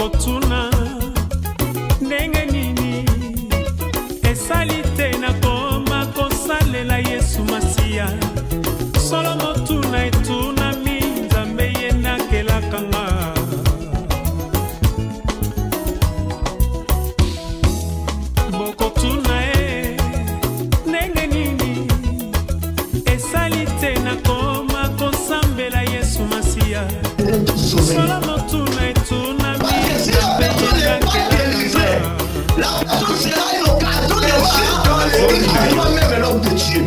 bokotuna ndenge nini esali te nakoma kosalela Yesu Masiya solo motuna etunami Nzambe ye nakelaka nga bokotuna ndenge nini esali te nakoma kosambela Yesu Masiya solo motuna etunami Nzambe ye nakelaka nga. Ce sera une occasion de voir l'église à toi-même l'homme de Dieu.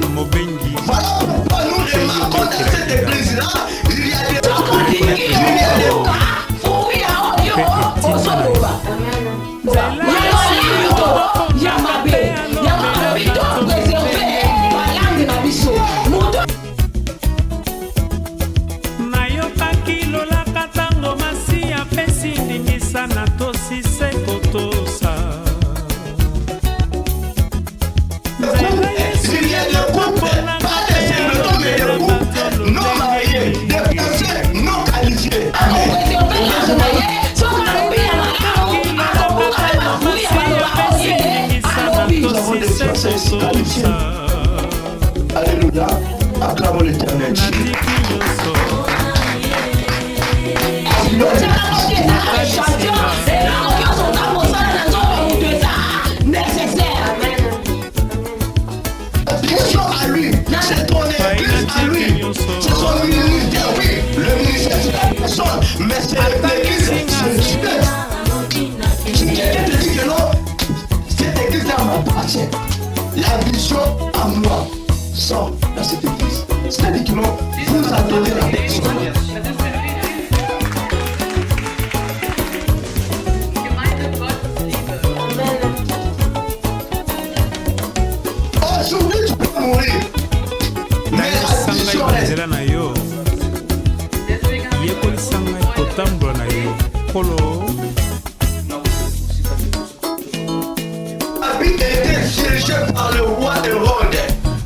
Voilà pourquoi nous remarquons dans cette église-là, il y a des nayokaki lolaka tango Masiya apesi ndingisa na tosise kotosa non mariés, des personnes non qualifiées. Alléluia, acclamons l'Éternel. À lui, c'est ton église à lui, c'est son ministère, oui, le ministère c'est la personne, mais c'est l'église, c'est Dieu. Si quelqu'un te dit que non, cette église-là m'appartient, la vision à moi sort dans cette église. C'est-à-dire que non, vous adorez la personne. Aujourd'hui, tu peux mourir. Mais la vision reste. Habit était dirigé par le roi Hérode.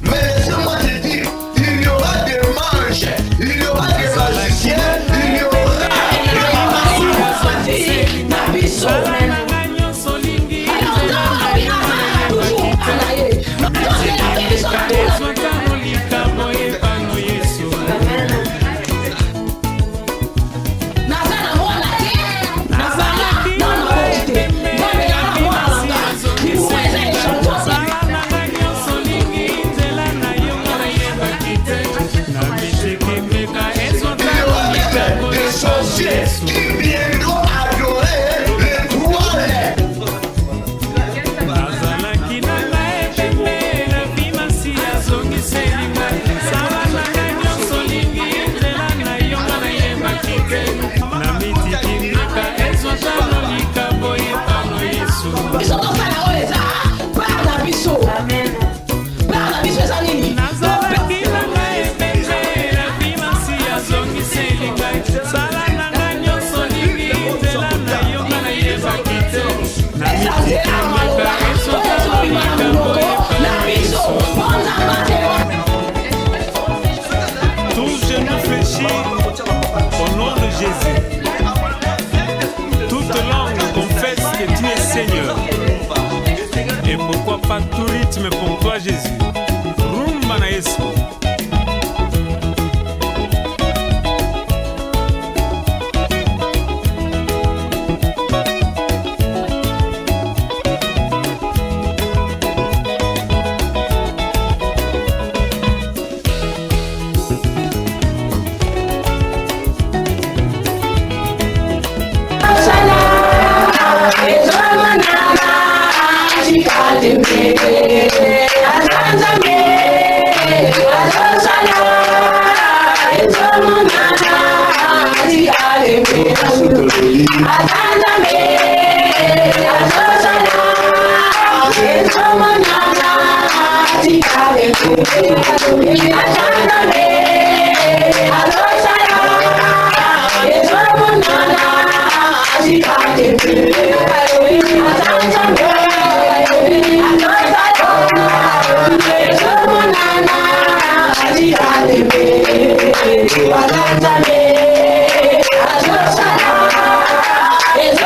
Mais laissez-moi te dire, il y aura des manches, il y aura des magiciens, il y aura qui viendront adorer l'étoile. Tous genoux fléchis au nom de Jésus. Toute langue confesse que tu es Seigneur. Et pourquoi pas tout rythme pour toi Jésus. Rumba na Yesu. It's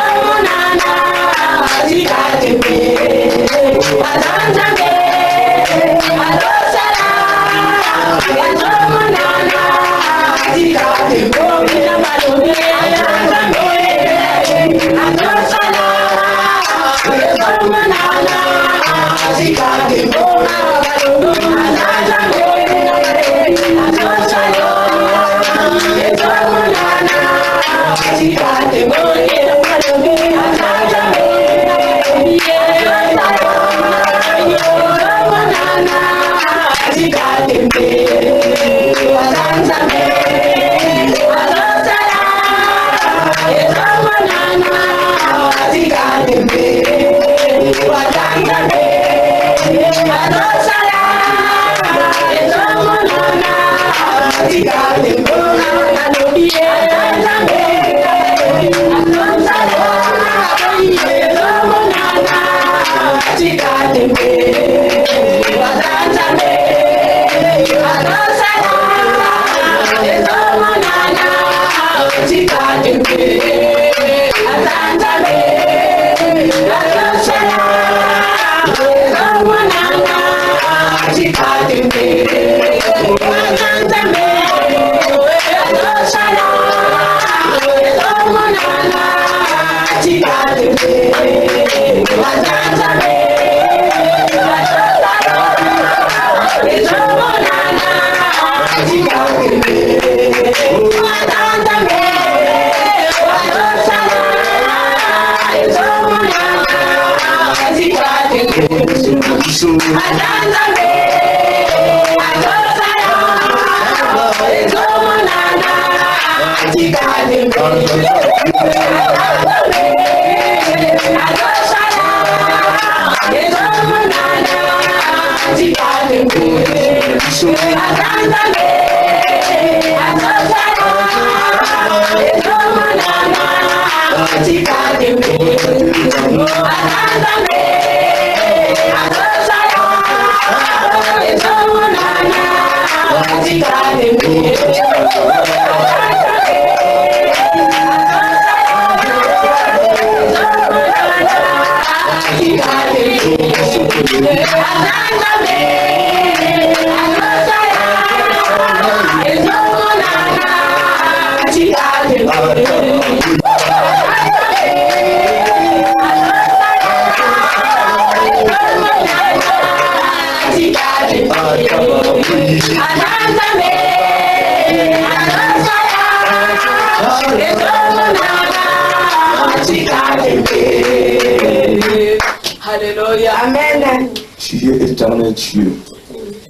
Alléluia. Amen. Tu es éternel Dieu,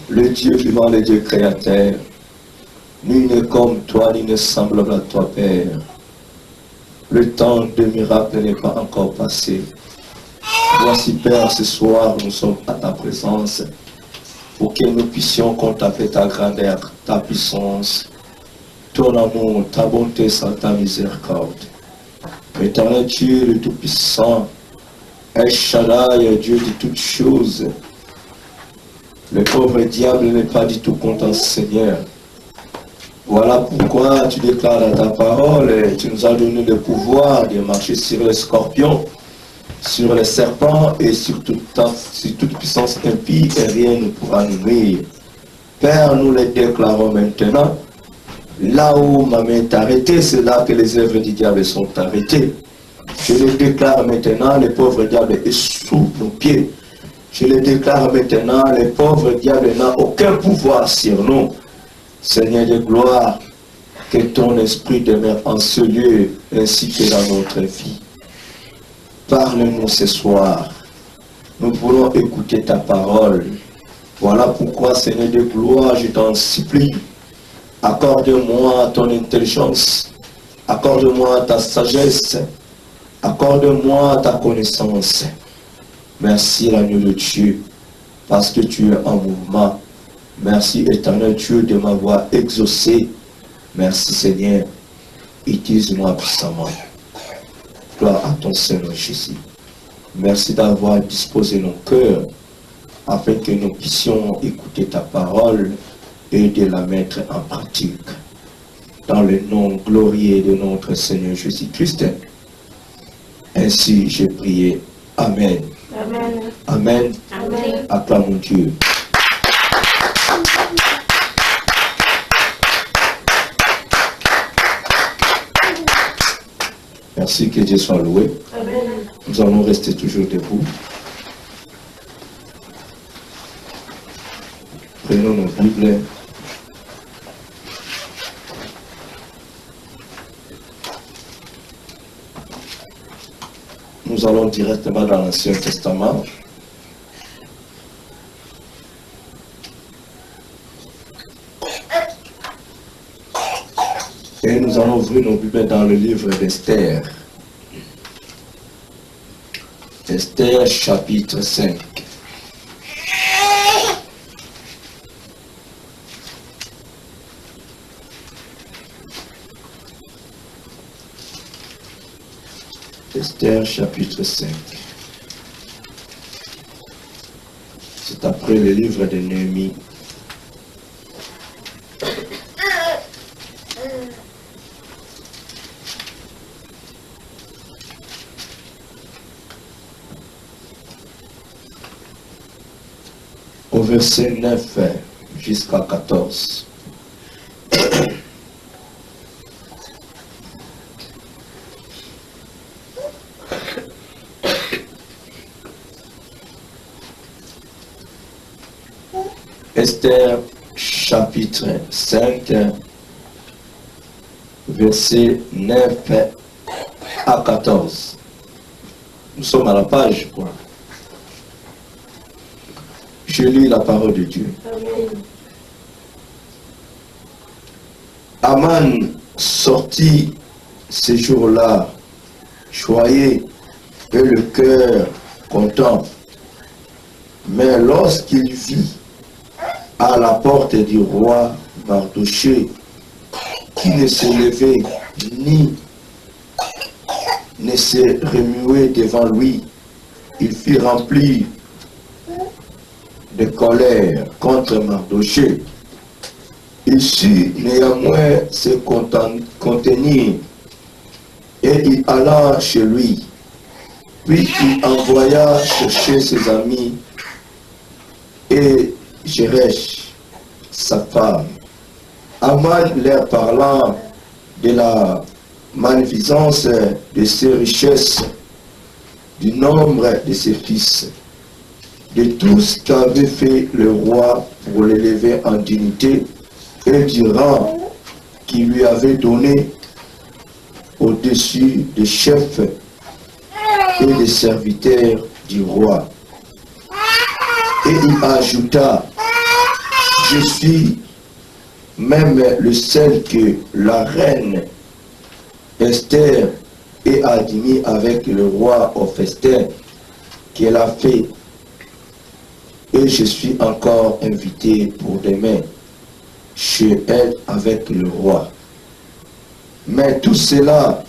le Dieu vivant, le Dieu créateur. Nul n'est comme toi, ni ne semblable à toi, Père. Le temps de miracle n'est pas encore passé. Voici, Père, ce soir, nous sommes à ta présence pour que nous puissions contempler ta grandeur, ta puissance, ton amour, ta bonté, sans ta miséricorde. Éternel Dieu, le Tout-Puissant, El Shaddai, Dieu de toutes choses. Le pauvre diable n'est pas du tout content, Seigneur. Voilà pourquoi tu déclares dans ta parole, et tu nous as donné le pouvoir de marcher sur les scorpions, sur les serpents et sur toute puissance impie, et rien ne pourra nous nuire. Père, nous les déclarons maintenant. Là où ma main est arrêtée, c'est là que les œuvres du diable sont arrêtées. Je le déclare maintenant, le pauvre diable est sous nos pieds. Je le déclare maintenant, le pauvre diable n'a aucun pouvoir sur nous. Seigneur de gloire, que ton esprit demeure en ce lieu ainsi que dans notre vie. Parle-nous ce soir. Nous voulons écouter ta parole. Voilà pourquoi, Seigneur de gloire, je t'en supplie. Accorde-moi ton intelligence. Accorde-moi ta sagesse. Accorde-moi ta connaissance. Merci, l'agneau de Dieu, parce que tu es en mouvement. Merci, éternel Dieu, de m'avoir exaucé. Merci, Seigneur. Utilise-moi puissamment. Gloire à ton Seigneur Jésus. Merci d'avoir disposé nos cœurs afin que nous puissions écouter ta parole et de la mettre en pratique. Dans le nom glorieux de notre Seigneur Jésus-Christ. Ainsi j'ai prié. Amen. Amen. Amen. Amen. Acclamons Dieu. Merci, que Dieu soit loué. Amen. Nous allons rester toujours debout. Prenons nos Bibles. Nous allons directement dans l'Ancien Testament. Et nous allons ouvrir nos Bibles dans le livre d'Esther. Esther chapitre 5. Esther chapitre 5. C'est après le livre de Néhémie. au verset 9 jusqu'à 14. Esther chapitre 5, verset 9 à 14. Nous sommes à la page, quoi. Je lis la parole de Dieu. Aman sortit ces jours-là, joyeux et le cœur content. Mais lorsqu'il vit à la porte du roi Mardochée, qui ne se levait ni ne se remuait devant lui, il fut rempli de colère contre Mardochée. Il sut néanmoins se contenir et il alla chez lui. Puis il envoya chercher ses amis et Jéresh, sa femme. Aman leur parlant de la magnificence de ses richesses, du nombre de ses fils, de tout ce qu'avait fait le roi pour l'élever en dignité et du rang qu'il lui avait donné au-dessus des chefs et des serviteurs du roi. Et il ajouta: je suis même le seul que la reine Esther ait admis avec le roi au festin qu'elle a fait. Et je suis encore invité pour demain chez elle avec le roi. Mais tout cela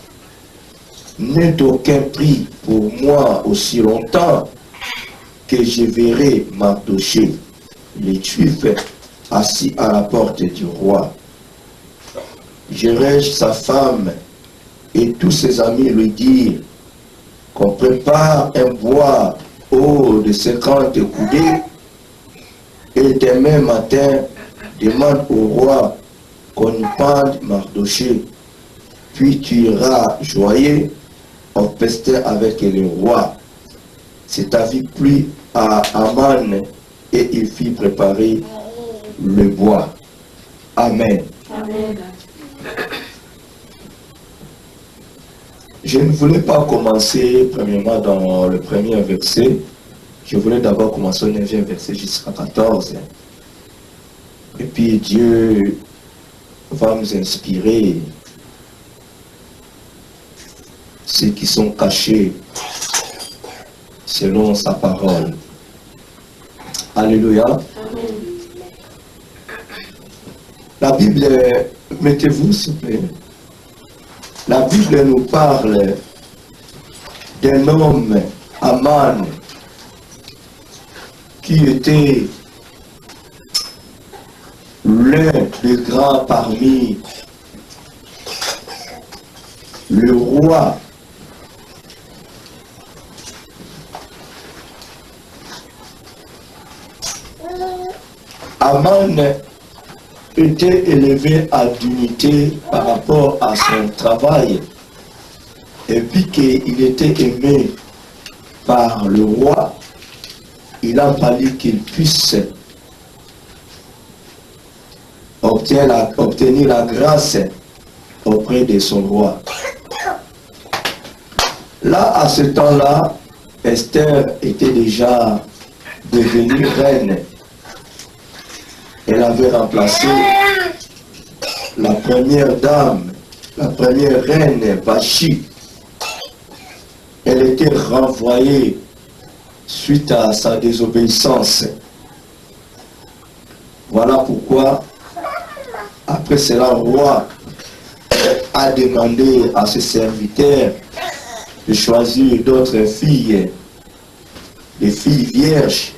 n'est d'aucun prix pour moi aussi longtemps que je verrai Mardochée, les Juifs, assis à la porte du roi. Jéresh, sa femme, et tous ses amis lui dirent qu'on prépare un bois haut de 50 coudées et demain matin demande au roi qu'on y pende Mardochée. Puis tu iras joyeux au festin avec le roi. Cet avis plut à Aman et il fit préparer le bois. Amen. Amen. Je ne voulais pas commencer premièrement dans le premier verset. Je voulais d'abord commencer au 9e verset jusqu'à 14. Et puis Dieu va nous inspirer ceux qui sont cachés selon sa parole. Alléluia. Amen. La Bible, mettez-vous s'il vous plaît. La Bible nous parle d'un homme, Aman, qui était l'un des grands parmi le roi. Aman était élevé à dignité par rapport à son travail, et puis qu'il était aimé par le roi, il a fallu qu'il puisse obtenir la grâce auprès de son roi. Là, à ce temps-là, Esther était déjà devenue reine. Elle avait remplacé la première dame, la première reine, Vachi. Elle était renvoyée suite à sa désobéissance. Voilà pourquoi, après cela, le roi a demandé à ses serviteurs de choisir d'autres filles, des filles vierges,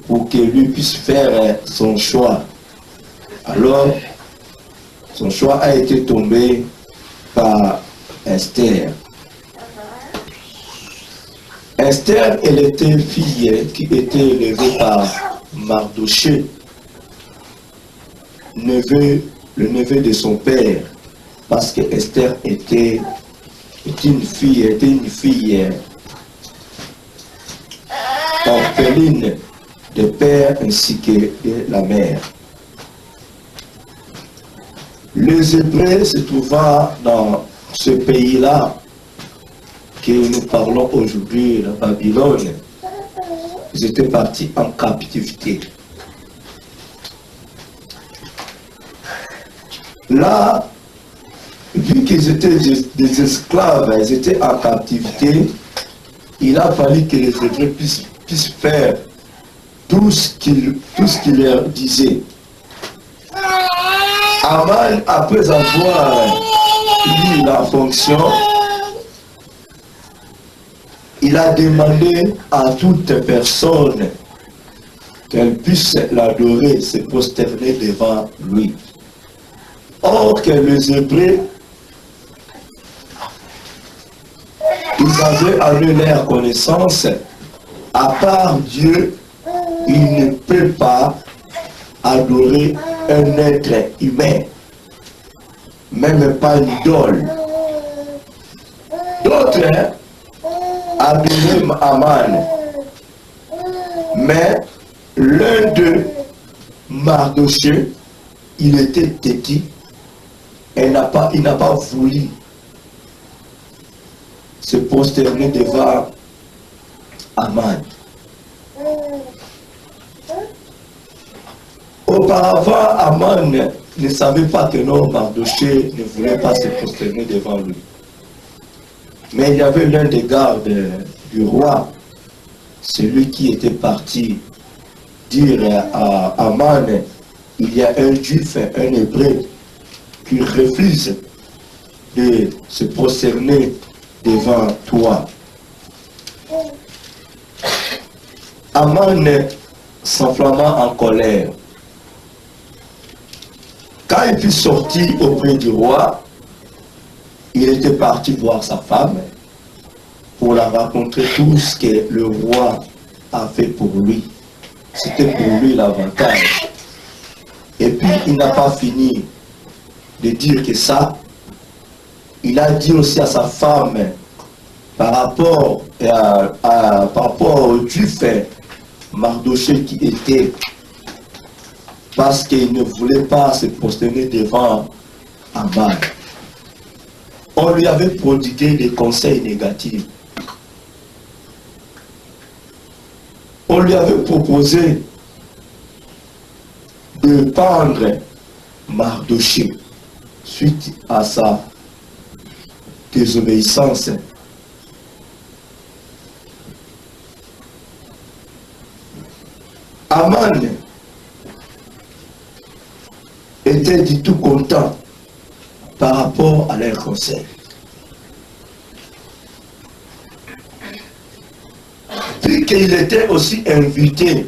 pour que lui puisse faire son choix. Alors, son choix a été tombé par Esther. Esther, elle était fille qui était élevée par Mardoché, le neveu de son père, parce que Esther était une fille orpheline de père ainsi que de la mère. Les Hébreux se trouvant dans ce pays-là que nous parlons aujourd'hui, la Babylone, ils étaient partis en captivité. Là, vu qu'ils étaient des esclaves, ils étaient en captivité, il a fallu que les Hébreux puissent faire tout ce qu'il leur disait. Aman, après avoir eu la fonction, il a demandé à toute personne qu'elle puisse l'adorer, se prosterner devant lui. Or que les Hébreux, ils avaient en eux leur connaissance, à part Dieu, il ne peut pas adorer un être humain, même pas une idole. D'autres adoraient Aman, mais l'un d'eux, Mardoché, il était têtu et il n'a pas voulu se prosterner devant Aman. Auparavant, Aman ne savait pas que non, Mardoché ne voulait pas se prosterner devant lui. Mais il y avait l'un des gardes du roi, celui qui était parti dire à Aman, il y a un juif, un hébreu, qui refuse de se prosterner devant toi. Aman s'enflamma en colère. Quand il fut sorti auprès du roi, il était parti voir sa femme pour la raconter tout ce que le roi a fait pour lui. C'était pour lui l'avantage. Et puis il n'a pas fini de dire que ça. Il a dit aussi à sa femme par rapport au juif Mardoché qui était, parce qu'il ne voulait pas se prosterner devant Aman. On lui avait prodigué des conseils négatifs. On lui avait proposé de pendre Mardoché suite à sa désobéissance. Aman était du tout content par rapport à leur conseil. Puis qu'il était aussi invité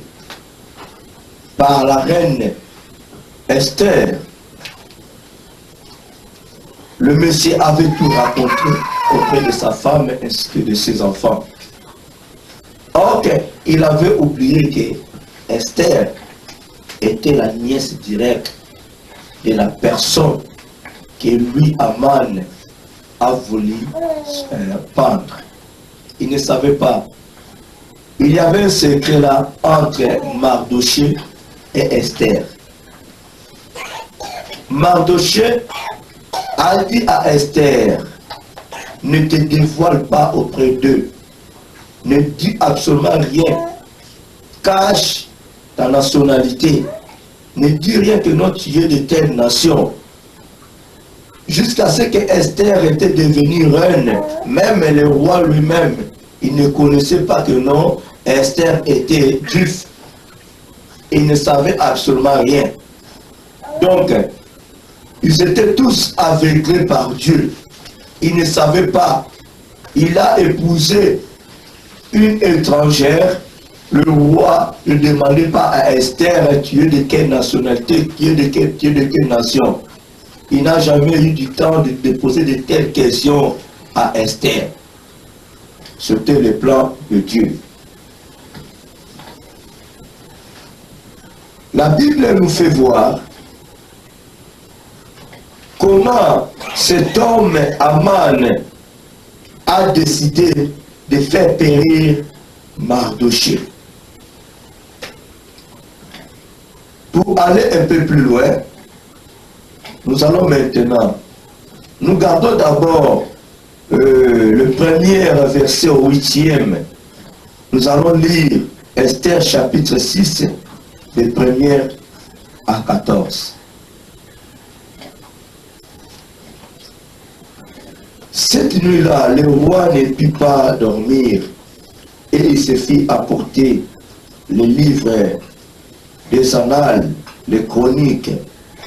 par la reine Esther, le monsieur avait tout raconté auprès de sa femme ainsi que de ses enfants. Or, il avait oublié que Esther était la nièce directe de la personne que lui, Aman, a voulu pendre. Il ne savait pas. Il y avait un secret là entre Mardoché et Esther. Mardoché a dit à Esther, ne te dévoile pas auprès d'eux. Ne dis absolument rien. Cache ta nationalité. Ne dis rien que non, tu es de telle nation. Jusqu'à ce que Esther était devenue reine, même le roi lui-même, il ne connaissait pas que non, Esther était juif. Il ne savait absolument rien. Donc, ils étaient tous aveuglés par Dieu. Ils ne savaient pas. Il a épousé une étrangère. Le roi ne demandait pas à Esther, tu es de quelle nationalité, tu es de quelle nation. Il n'a jamais eu du temps de poser de telles questions à Esther. C'était le plan de Dieu. La Bible nous fait voir comment cet homme, Aman, a décidé de faire périr Mardochée. Pour aller un peu plus loin, nous allons maintenant, nous gardons d'abord le premier verset au 8e. Nous allons lire Esther chapitre 6, des 1er à 14. Cette nuit-là, le roi ne put pas dormir et il se fit apporter les livres des annales, les chroniques.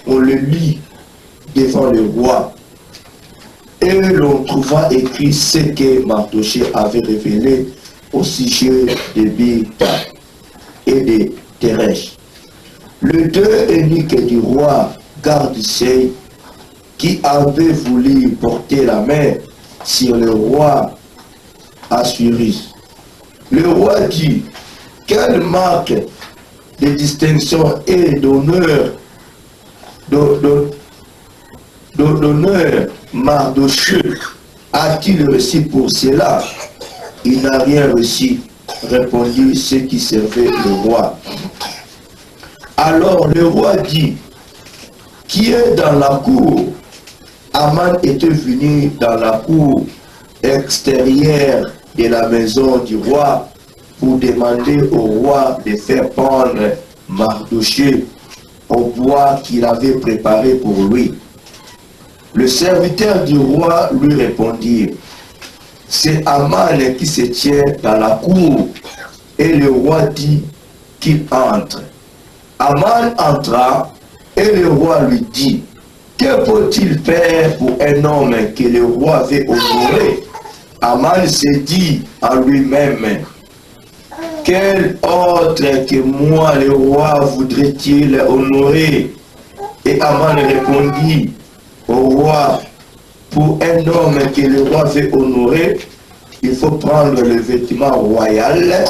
On le lit devant le roi. Et l'on trouva écrit ce que Mardochée avait révélé au sujet de Bigtha et de Teresh. Les deux eunuques du roi Gardisei qui avaient voulu porter la main sur le roi Assuérus. Le roi dit, quelle marque de distinction et d'honneur Mardochée a-t-il reçu pour cela? Il n'a rien reçu, répondit ceux qui servaient le roi. Alors le roi dit, qui est dans la cour? Aman était venu dans la cour extérieure de la maison du roi pour demander au roi de faire pendre Mardochée au bois qu'il avait préparé pour lui. Le serviteur du roi lui répondit, c'est Aman qui se tient dans la cour. Et le roi dit qu'il entre. Aman entra et le roi lui dit, que peut-il faire pour un homme que le roi veut honorer? Aman se dit en lui-même, quel autre que moi le roi voudrait-il honorer? Et Aman répondit au roi, pour un homme que le roi veut honorer, il faut prendre le vêtement royal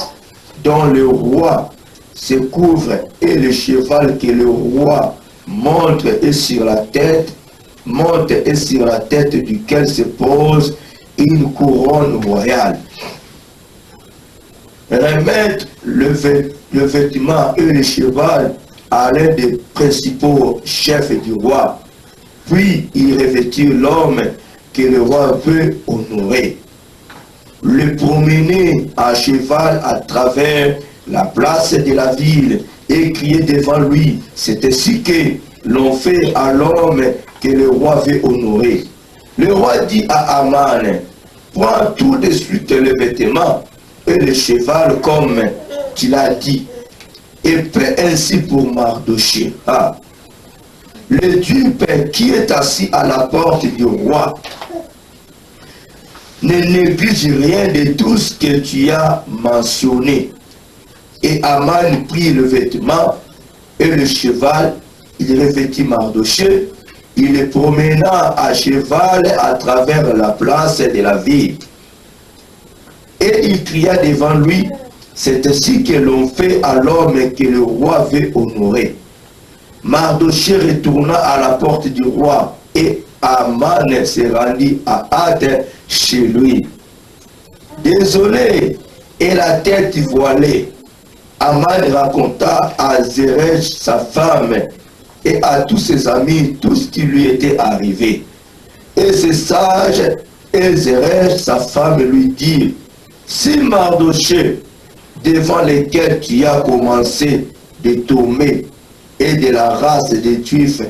dont le roi se couvre et le cheval que le roi monte et sur la tête duquel se pose une couronne royale. Remettre le vêtement et le cheval à l'un des principaux chefs du roi, puis il revêtit l'homme que le roi veut honorer. Le promener à cheval à travers la place de la ville et crier devant lui, c'est ainsi que l'on fait à l'homme que le roi veut honorer. Le roi dit à Aman, prends tout de suite le vêtement et le cheval comme tu l'as dit, et fais ainsi pour Mardochée. Le dupe qui est assis à la porte du roi ne néglige rien de tout ce que tu as mentionné. Et Aman prit le vêtement et le cheval, il revêtit Mardochée, il le promena à cheval à travers la place de la ville. Et il cria devant lui, c'est ainsi que l'on fait à l'homme que le roi veut honorer. Mardochée retourna à la porte du roi et Aman se rendit à hâte chez lui. Désolé et la tête voilée, Aman raconta à Zeresh sa femme et à tous ses amis tout ce qui lui était arrivé. Et ces sages et Zeresh sa femme lui dirent, si Mardochée, devant lesquels tu as commencé de tomber, et de la race des Juifs,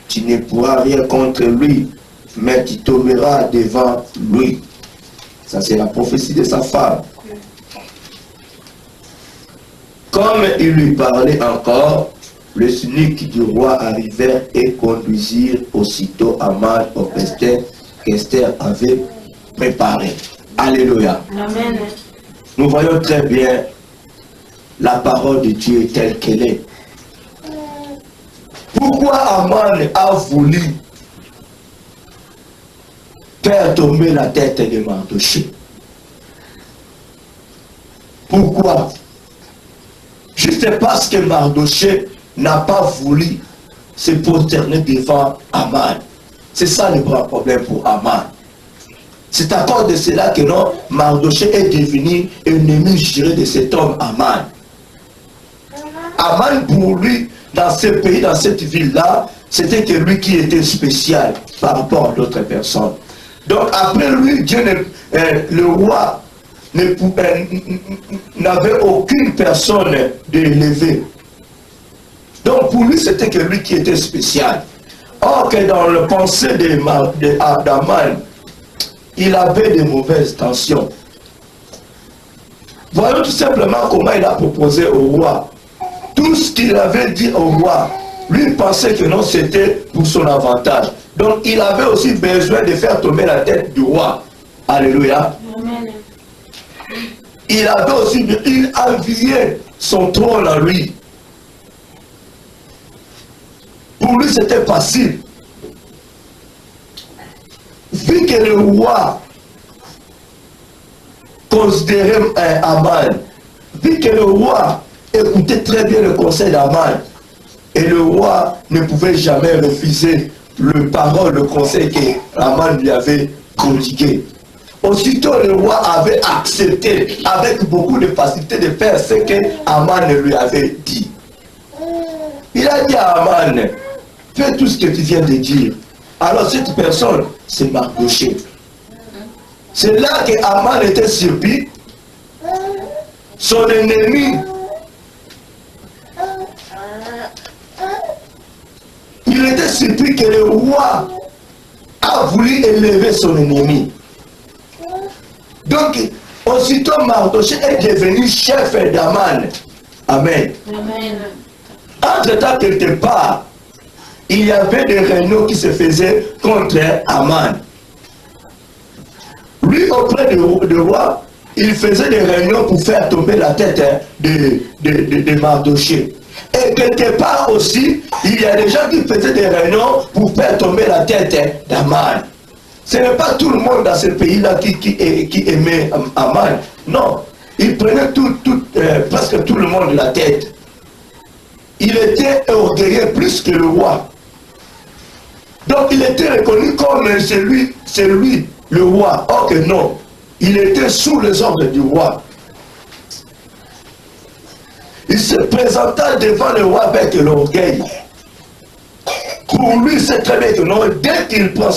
tu ne pourras rien contre lui, mais tu tomberas devant lui. Ça, c'est la prophétie de sa femme. Comme il lui parlait encore, les eunuques du roi arrivèrent et conduisirent aussitôt Aman au festin qu'Esther avait préparé. Alléluia. Amen. Nous voyons très bien la parole de Dieu telle qu'elle est. Pourquoi Aman a voulu faire tomber la tête de Mardochée? Pourquoi? Juste parce que Mardochée n'a pas voulu se prosterner devant Aman. C'est ça le grand problème pour Aman. C'est à cause de cela que non, Mardochée est devenu ennemi juré de cet homme Aman. Aman, pour lui, dans ce pays, dans cette ville-là, c'était que lui qui était spécial par rapport à d'autres personnes. Donc après lui, le roi n'avait aucune personne d'élevé. Donc pour lui, c'était que lui qui était spécial. Or que dans le pensée d'Aman, il avait de mauvaises tensions. Voyons tout simplement comment il a proposé au roi. Tout ce qu'il avait dit au roi, lui pensait que non, c'était pour son avantage. Donc il avait aussi besoin de faire tomber la tête du roi. Alléluia. Amen. Il avait aussi, il enviait son trône à lui. Pour lui, c'était facile. Vu que le roi considérait Aman, vu que le roi écoutait très bien le conseil d'Aman, et le roi ne pouvait jamais refuser le parole, le conseil que Aman lui avait prodigué. Aussitôt, le roi avait accepté avec beaucoup de facilité de faire ce que Aman lui avait dit. Il a dit à Aman, fais tout ce que tu viens de dire. Alors cette personne, c'est Mardochée. C'est là que Aman était surpris. Son ennemi, il était surpris que le roi a voulu élever son ennemi. Donc, aussitôt Mardochée est devenu chef d'Aman. Amen. Amen. Entre-temps, quelque part, il y avait des réunions qui se faisaient contre Aman. Lui, auprès du roi, il faisait des réunions pour faire tomber la tête de Mardochée. Et quelque part aussi, il y a des gens qui faisaient des réunions pour faire tomber la tête d'Aman. Ce n'est pas tout le monde dans ce pays-là qui aimait Aman. Non, il prenait presque tout le monde de la tête. Il était orgueilleux plus que le roi. Donc il était reconnu comme celui, le roi. Or que non, il était sous les ordres du roi. Il se présenta devant le roi avec l'orgueil. Pour lui, c'est très bien que non, dès qu'il prend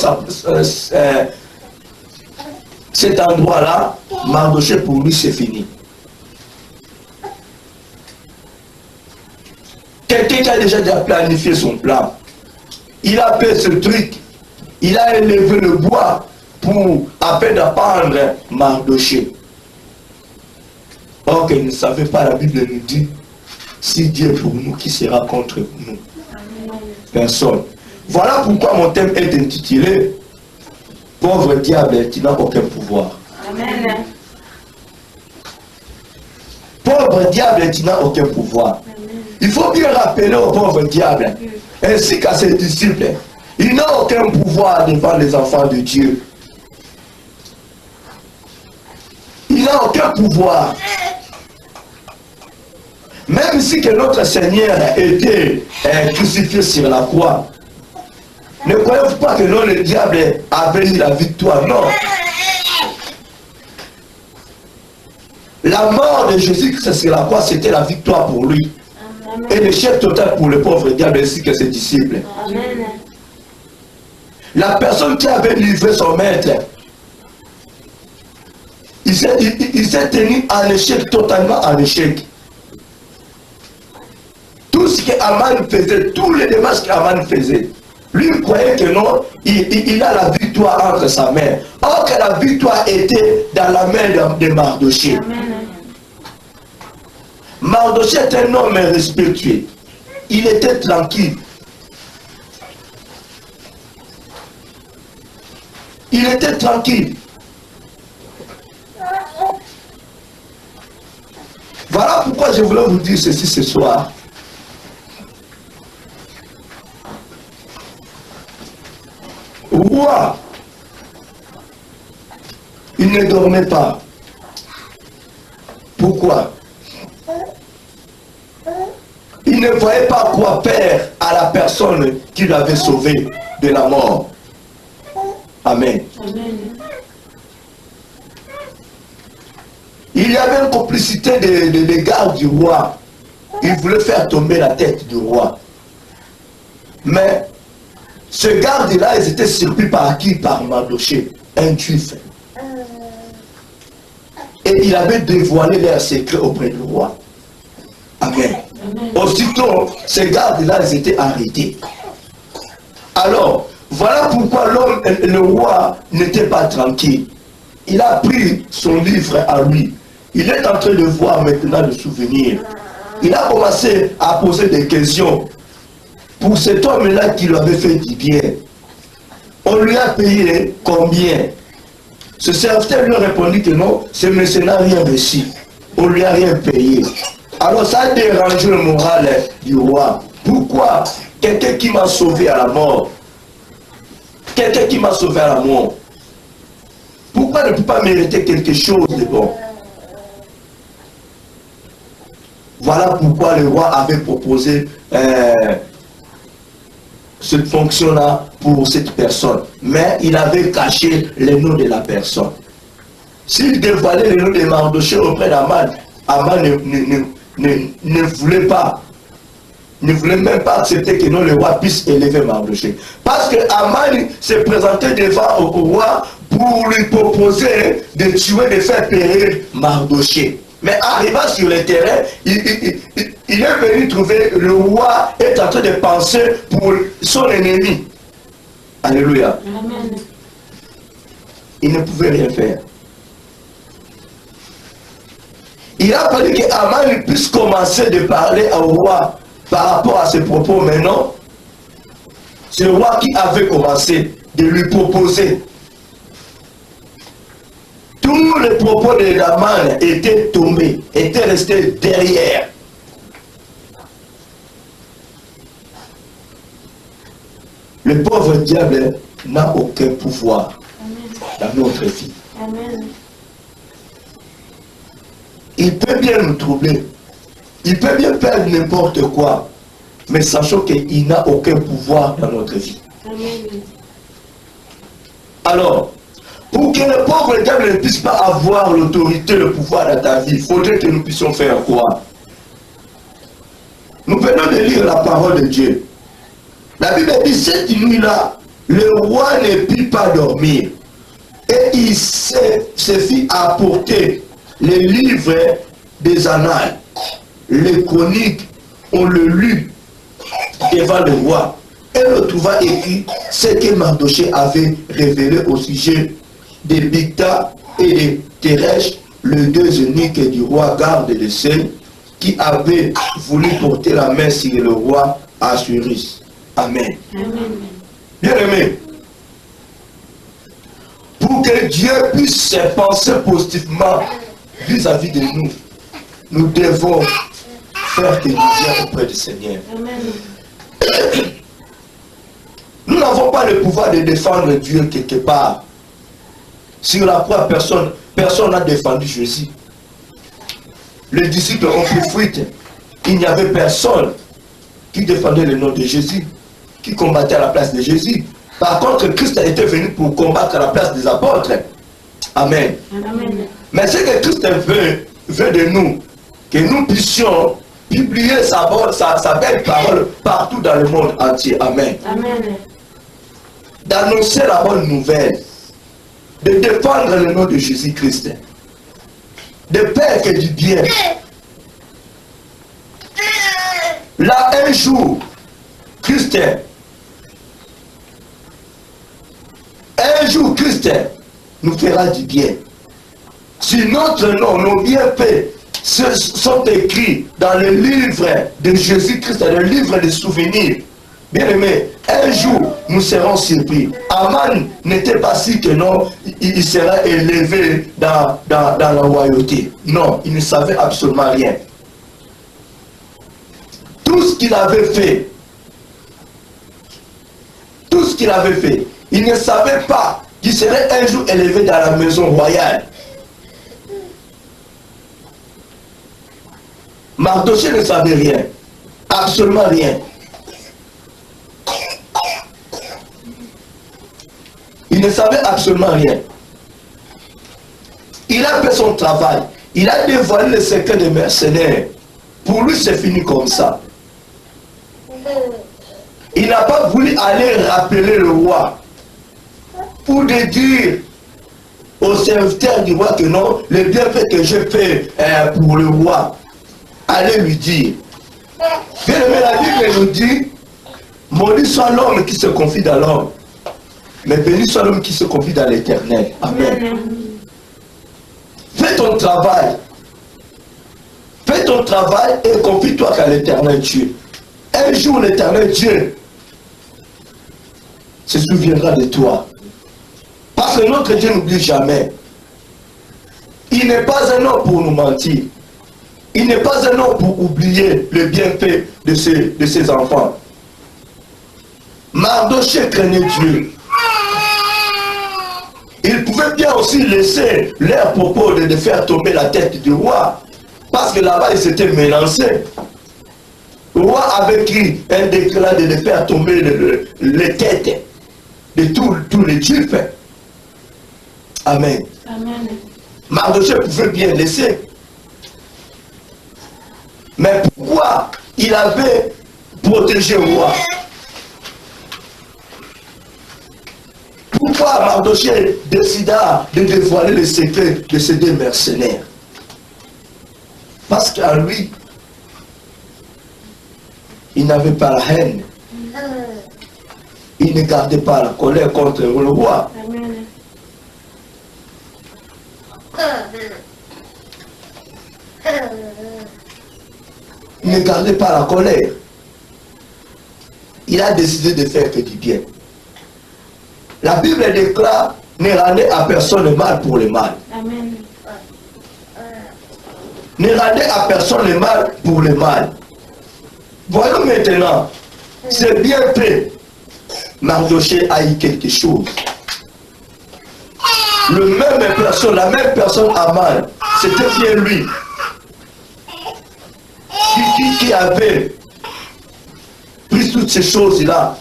cet endroit-là, Mardochée, pour lui, c'est fini. Quelqu'un qui a déjà planifié son plan. Il a fait ce truc. Il a élevé le bois pour afin d'apprendre Mardochée. Or qu'il ne savait pas, la Bible nous dit, si Dieu est pour nous, qui sera contre nous? Personne. Voilà pourquoi mon thème est intitulé Pauvre diable qui n'a aucun pouvoir. Amen. Pauvre diable qui n'a aucun pouvoir. Il faut bien rappeler au pauvre diable, ainsi qu'à ses disciples, il n'a aucun pouvoir devant les enfants de Dieu. Il n'a aucun pouvoir. Même si que notre Seigneur a été crucifié sur la croix, ne croyez-vous pas que non, le diable avait eu la victoire? Non. La mort de Jésus-Christ sur la croix, c'était la victoire pour lui. Amen. Et l'échec total pour le pauvre diable ainsi que ses disciples. Amen. La personne qui avait livré son maître, il s'est tenu en échec, totalement en échec. Tout ce qu'Aman faisait, tous les démarches qu'Aman faisait, lui il croyait que non, il a la victoire entre sa main. Or que la victoire était dans la main de Mardochée. Mardochée est un homme respectueux. Il était tranquille. Il était tranquille. Voilà pourquoi je voulais vous dire ceci ce soir. Roi, il ne dormait pas. Pourquoi? Il ne ne voyait pas quoi faire à la personne qui l'avait sauvé de la mort. Amen. Amen. Il y avait une complicité des gardes du roi. Ils voulaient faire tomber la tête du roi. Mais ce garde-là, ils étaient surpris par qui? Par Mardochée, un juif. Et il avait dévoilé leur secret auprès du roi. Amen. Amen. Aussitôt, ces gardes-là, ils étaient arrêtés. Alors, voilà pourquoi l'homme, le roi, n'était pas tranquille. Il a pris son livre à lui. Il est en train de voir maintenant le souvenir. Il a commencé à poser des questions. Pour cet homme-là qui lui avait fait du bien, on lui a payé combien? Ce serviteur lui a répondu que non, ce monsieur n'a rien reçu. On ne lui a rien payé. Alors ça a dérangé le moral du roi. Pourquoi? Quelqu'un qui m'a sauvé à la mort. Quelqu'un qui m'a sauvé à la mort. Pourquoi ne peut pas mériter quelque chose de bon? Voilà pourquoi le roi avait proposé cette fonction-là pour cette personne. Mais il avait caché le nom de la personne. S'il dévoilait le nom de Mardochée auprès d'Aman, Aman ne voulait pas, ne voulait même pas accepter que non, le roi puisse élever Mardochée. Parce que Aman s'est présenté devant au roi pour lui proposer de tuer, de faire périr Mardochée. Mais arrivant sur le terrain, il est venu trouver le roi est en train de penser pour son ennemi. Alléluia. Amen. Il ne pouvait rien faire. Il a fallu que Aman puisse commencer de parler au roi par rapport à ses propos. Mais non, c'est le roi qui avait commencé de lui proposer. Tous les propos de Aman étaient tombés, étaient restés derrière. Le pauvre diable n'a aucun pouvoir dans notre vie. Amen. Il peut bien nous troubler. Il peut bien faire n'importe quoi. Mais sachant qu'il n'a aucun pouvoir dans notre vie. Amen. Alors, pour que le pauvre diable ne puisse pas avoir l'autorité, le pouvoir dans ta vie, il faudrait que nous puissions faire quoi? Nous venons de lire la parole de Dieu. La Bible dit, cette nuit-là, le roi ne put pas dormir. Et il se fit apporter les livres des annales. Les chroniques, on le lut devant le roi. Et le trouva écrit ce que Mardochée avait révélé au sujet de Bigtha et de Teresh, les deux eunuques du roi garde de Seigne, qui avaient voulu porter la main sur le roi Assuérus. Amen. Amen. Bien aimé, pour que Dieu puisse se penser positivement vis-à-vis de nous, nous devons faire que nous viens auprès du Seigneur. Amen. Nous n'avons pas le pouvoir de défendre Dieu quelque part. Sur la croix, personne n'a défendu Jésus. Les disciples ont pris fuite. Il n'y avait personne qui défendait le nom de Jésus, qui combattait à la place de Jésus. Par contre, Christ était venu pour combattre à la place des apôtres. Amen. Amen. Mais ce que Christ veut de nous, que nous puissions publier sa belle parole partout dans le monde entier. Amen. Amen. D'annoncer la bonne nouvelle, de défendre le nom de Jésus-Christ, de faire que du bien. Là, un jour, Christ nous fera du bien. Si notre nom, nos bienfaits sont écrits dans le livre de Jésus-Christ, dans le livre des souvenirs, bien aimé, un jour, nous serons surpris. Aman n'était pas si que non, il sera élevé dans la royauté. Non, il ne savait absolument rien. Tout ce qu'il avait fait, il ne savait pas qu'il serait un jour élevé dans la maison royale. Mardochée ne savait rien. absolument rien. Il ne savait absolument rien. Il a fait son travail. Il a dévoilé le secret des mercenaires. Pour lui, c'est fini comme ça. Il n'a pas voulu aller rappeler le roi pour dire au serviteur du roi que non, le bienfait que je fais pour le roi, allez lui dire. Bien aimé, la Bible nous dit, maudit soit l'homme qui se confie dans l'homme, mais béni soit l'homme qui se confie dans l'Éternel. Amen. Fais ton travail. Fais ton travail et confie-toi qu'à l'Éternel Dieu. Un jour, l'Éternel Dieu se souviendra de toi. Parce que notre Dieu n'oublie jamais. Il n'est pas un homme pour nous mentir. Il n'est pas un homme pour oublier le bienfait de ses enfants. Mardochée craignait Dieu. Il pouvait bien aussi laisser leur propos de faire tomber la tête du roi. Parce que là-bas, il s'était menacé. Le roi avait écrit un décret de faire tomber les têtes de tous les Juifs. Amen. Amen. Mardochée pouvait bien laisser. Mais pourquoi il avait protégé le roi? Pourquoi Mardochée décida de dévoiler le secret de ces deux mercenaires? Parce qu'à lui, il n'avait pas la haine. Il ne gardait pas la colère contre le roi. Amen. Il ne gardait pas la colère. Il a décidé de faire que du bien. La Bible déclare, ne rendez à personne le mal pour le mal. Amen. Ne rendez à personne le mal pour le mal. Voyons maintenant, c'est bien fait. Mardochée a eu quelque chose. La même personne Aman, c'était bien lui qui avait pris toutes ces choses-là,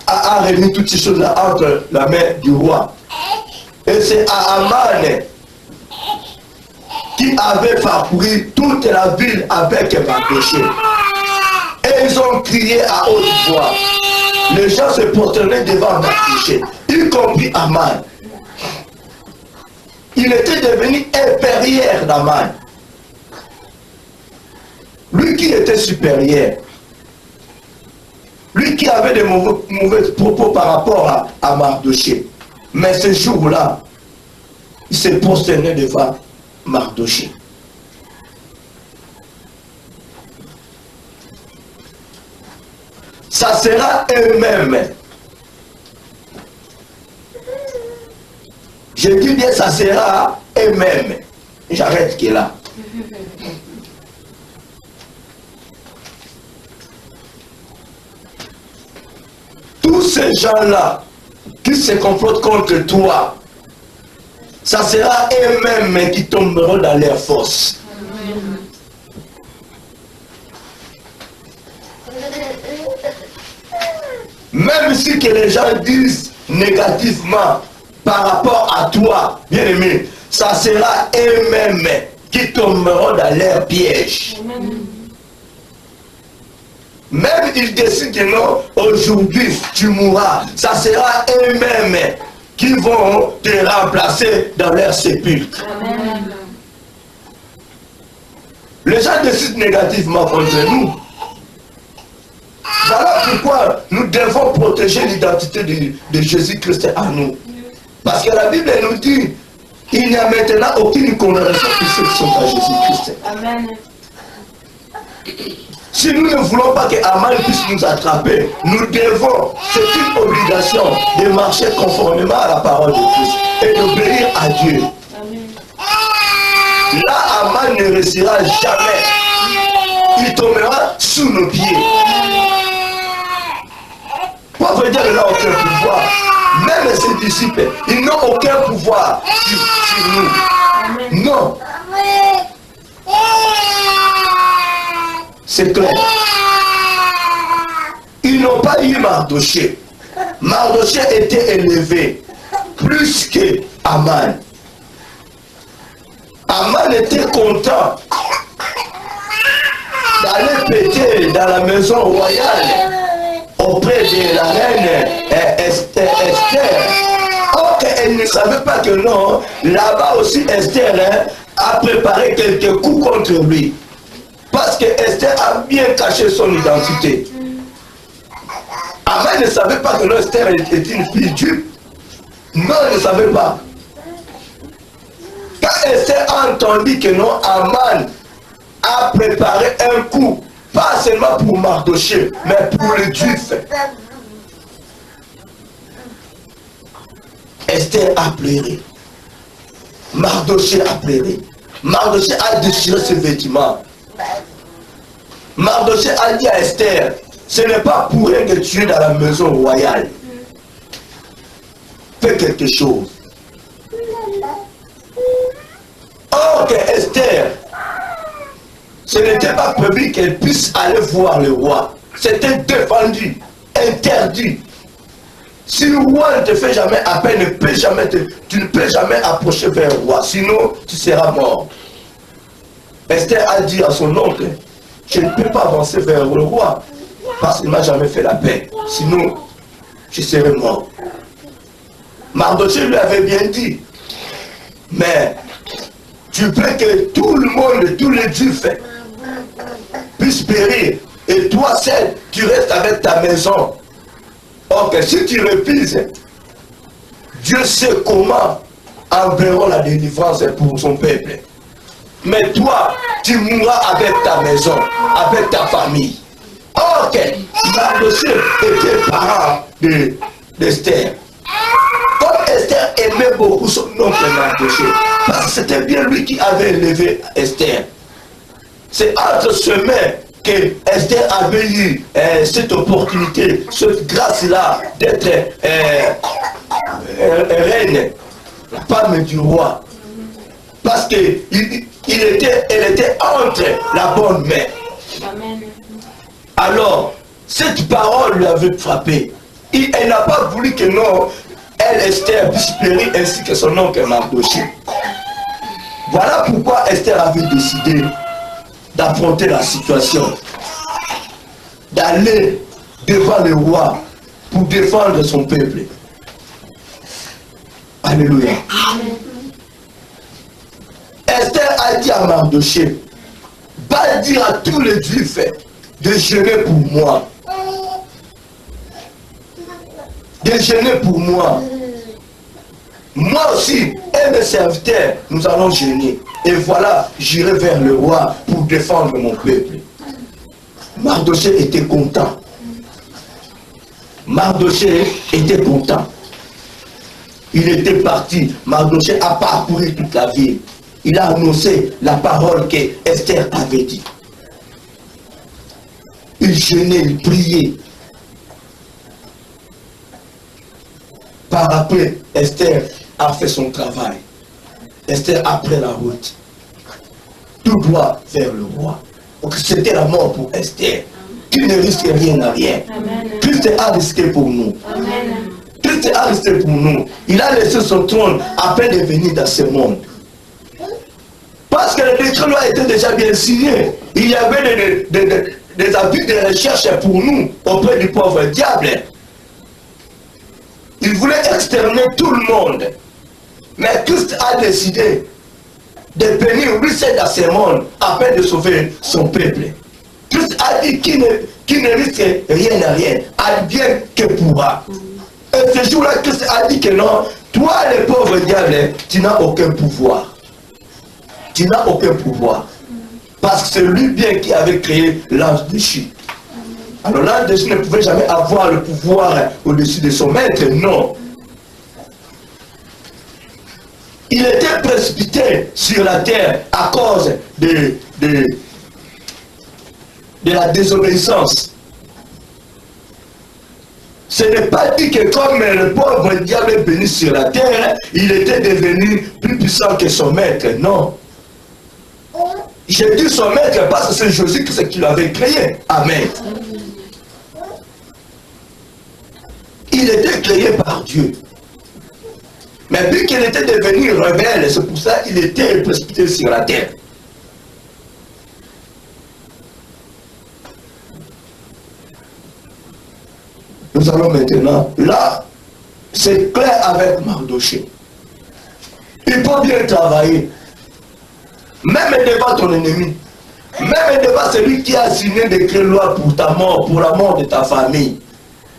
a remis toutes ces choses-là entre la main du roi. Et c'est Aman qui avait parcouru toute la ville avec Mardochée. Et ils ont crié à haute voix. Les gens se prosternaient devant Mardochée, y compris Aman. Il était devenu inférieur d'Aman. Lui qui était supérieur. Lui qui avait des mauvais propos par rapport à Mardochée. Mais ce jour-là, il s'est prosterné devant Mardochée. Ça sera eux-mêmes. Je dis bien, ça sera eux-mêmes. J'arrête qui est là. Tous ces gens-là qui se complotent contre toi, ça sera eux-mêmes qui tomberont dans leur force. Même si que les gens disent négativement par rapport à toi, bien aimé, ça sera eux-mêmes qui tomberont dans leur piège. Même ils décident que non, aujourd'hui tu mourras, ça sera eux-mêmes qui vont te remplacer dans leur sépulcre. Les gens décident négativement contre nous. Voilà pourquoi nous devons protéger l'identité de Jésus-Christ à nous. Parce que la Bible nous dit, il n'y a maintenant aucune condamnation pour ceux qui sont à Jésus-Christ. Amen. Si nous ne voulons pas que Aman puisse nous attraper, nous devons, c'est une obligation de marcher conformément à la parole de Christ et d'obéir à Dieu. Amen. Là, Aman ne réussira jamais. Il tombera sous nos pieds. Pour veut dire qu'il n'a aucun pouvoir. Même ses disciples, ils n'ont aucun pouvoir sur nous. Amen. Non. C'est clair. Ils n'ont pas eu Mardoché. Mardoché était élevé plus que Aman. Aman était content d'aller péter dans la maison royale auprès de la reine Esther. Or qu'elle ne savait pas que non, là-bas aussi Esther a préparé quelques coups contre lui. Parce que Esther a bien caché son identité. Aman ne savait pas que non, Esther était une fille dupe. Non, elle ne savait pas. Quand Esther a entendu que non, Aman a préparé un coup, pas seulement pour Mardoché, mais pour les Juifs. Esther a pleuré. Mardoché a pleuré. Mardoché a déchiré ses vêtements. Mardoché a dit à Esther, ce n'est pas pour rien que tu es dans la maison royale. Fais quelque chose. Or que Esther, ce n'était pas prévu qu'elle puisse aller voir le roi. C'était défendu, interdit. Si le roi ne te fait jamais appel, tu ne peux jamais approcher vers le roi, sinon tu seras mort. Esther a dit à son oncle, je ne peux pas avancer vers le roi, parce qu'il ne m'a jamais fait la paix, sinon je serai mort. Mardoché lui avait bien dit, mais tu veux que tout le monde, tous les Juifs puissent périr, et toi seul, tu restes avec ta maison. Ok, si tu refuses, Dieu sait comment enverra la délivrance pour son peuple. Mais toi, tu mourras avec ta maison, avec ta famille. Ok, Mardoché était parent d'Esther. Comme Esther aimait beaucoup son oncle Mardoché, parce que c'était bien lui qui avait élevé Esther. C'est entre ses mains que Esther avait eu cette opportunité, cette grâce-là d'être reine, la femme du roi. Parce qu'elle était entre la bonne main. Amen. Alors, cette parole lui avait frappé. Elle n'a pas voulu que non, elle, Esther, puisse périr ainsi que son oncle Mardoché. Voilà pourquoi Esther avait décidé d'affronter la situation, d'aller devant le roi pour défendre son peuple. Alléluia. Esther a dit à Mardoché, va dire à tous les Juifs de jeûner pour moi. De jeûner pour moi. Moi aussi, et mes serviteurs, nous allons jeûner. Et voilà, j'irai vers le roi pour défendre mon peuple. Mardoché était content. Mardoché était content. Il était parti. Mardoché a parcouru toute la ville. Il a annoncé la parole que Esther avait dit. Il jeûnait, il priait. Par après, Esther a fait son travail. Esther a pris la route. Tout droit vers le roi. Donc c'était la mort pour Esther. Qui ne risque rien à rien. Christ a risqué pour nous. Amen. Christ a risqué pour nous. Il a laissé son trône afin de venir dans ce monde. Parce que le décret loi était déjà bien signé. Il y avait des avis de recherche pour nous auprès du pauvre diable. Il voulait exterminer tout le monde. Mais Christ a décidé de venir lui seul dans ce monde afin de sauver son peuple. Christ a dit qu'il ne risque rien à rien, à bien que pourra. Et ce jour-là, Christ a dit que non, toi le pauvre diable, tu n'as aucun pouvoir. Tu n'as aucun pouvoir. Parce que c'est lui bien qui avait créé l'ange déchu. Alors l'ange déchu ne pouvait jamais avoir le pouvoir au-dessus de son maître, non. Il était précipité sur la terre à cause de la désobéissance. Ce n'est pas dit que comme le pauvre diable est venu sur la terre, il était devenu plus puissant que son maître, non. J'ai dit son maître parce que c'est Jésus qui l'avait créé. Amen. Il était créé par Dieu. Mais vu qu'il était devenu rebelle, c'est pour ça qu'il était précipité sur la terre. Nous allons maintenant, là, c'est clair avec Mardoché. Il faut bien travailler. Même devant ton ennemi. Même devant celui qui a signé des loi pour ta mort, pour la mort de ta famille.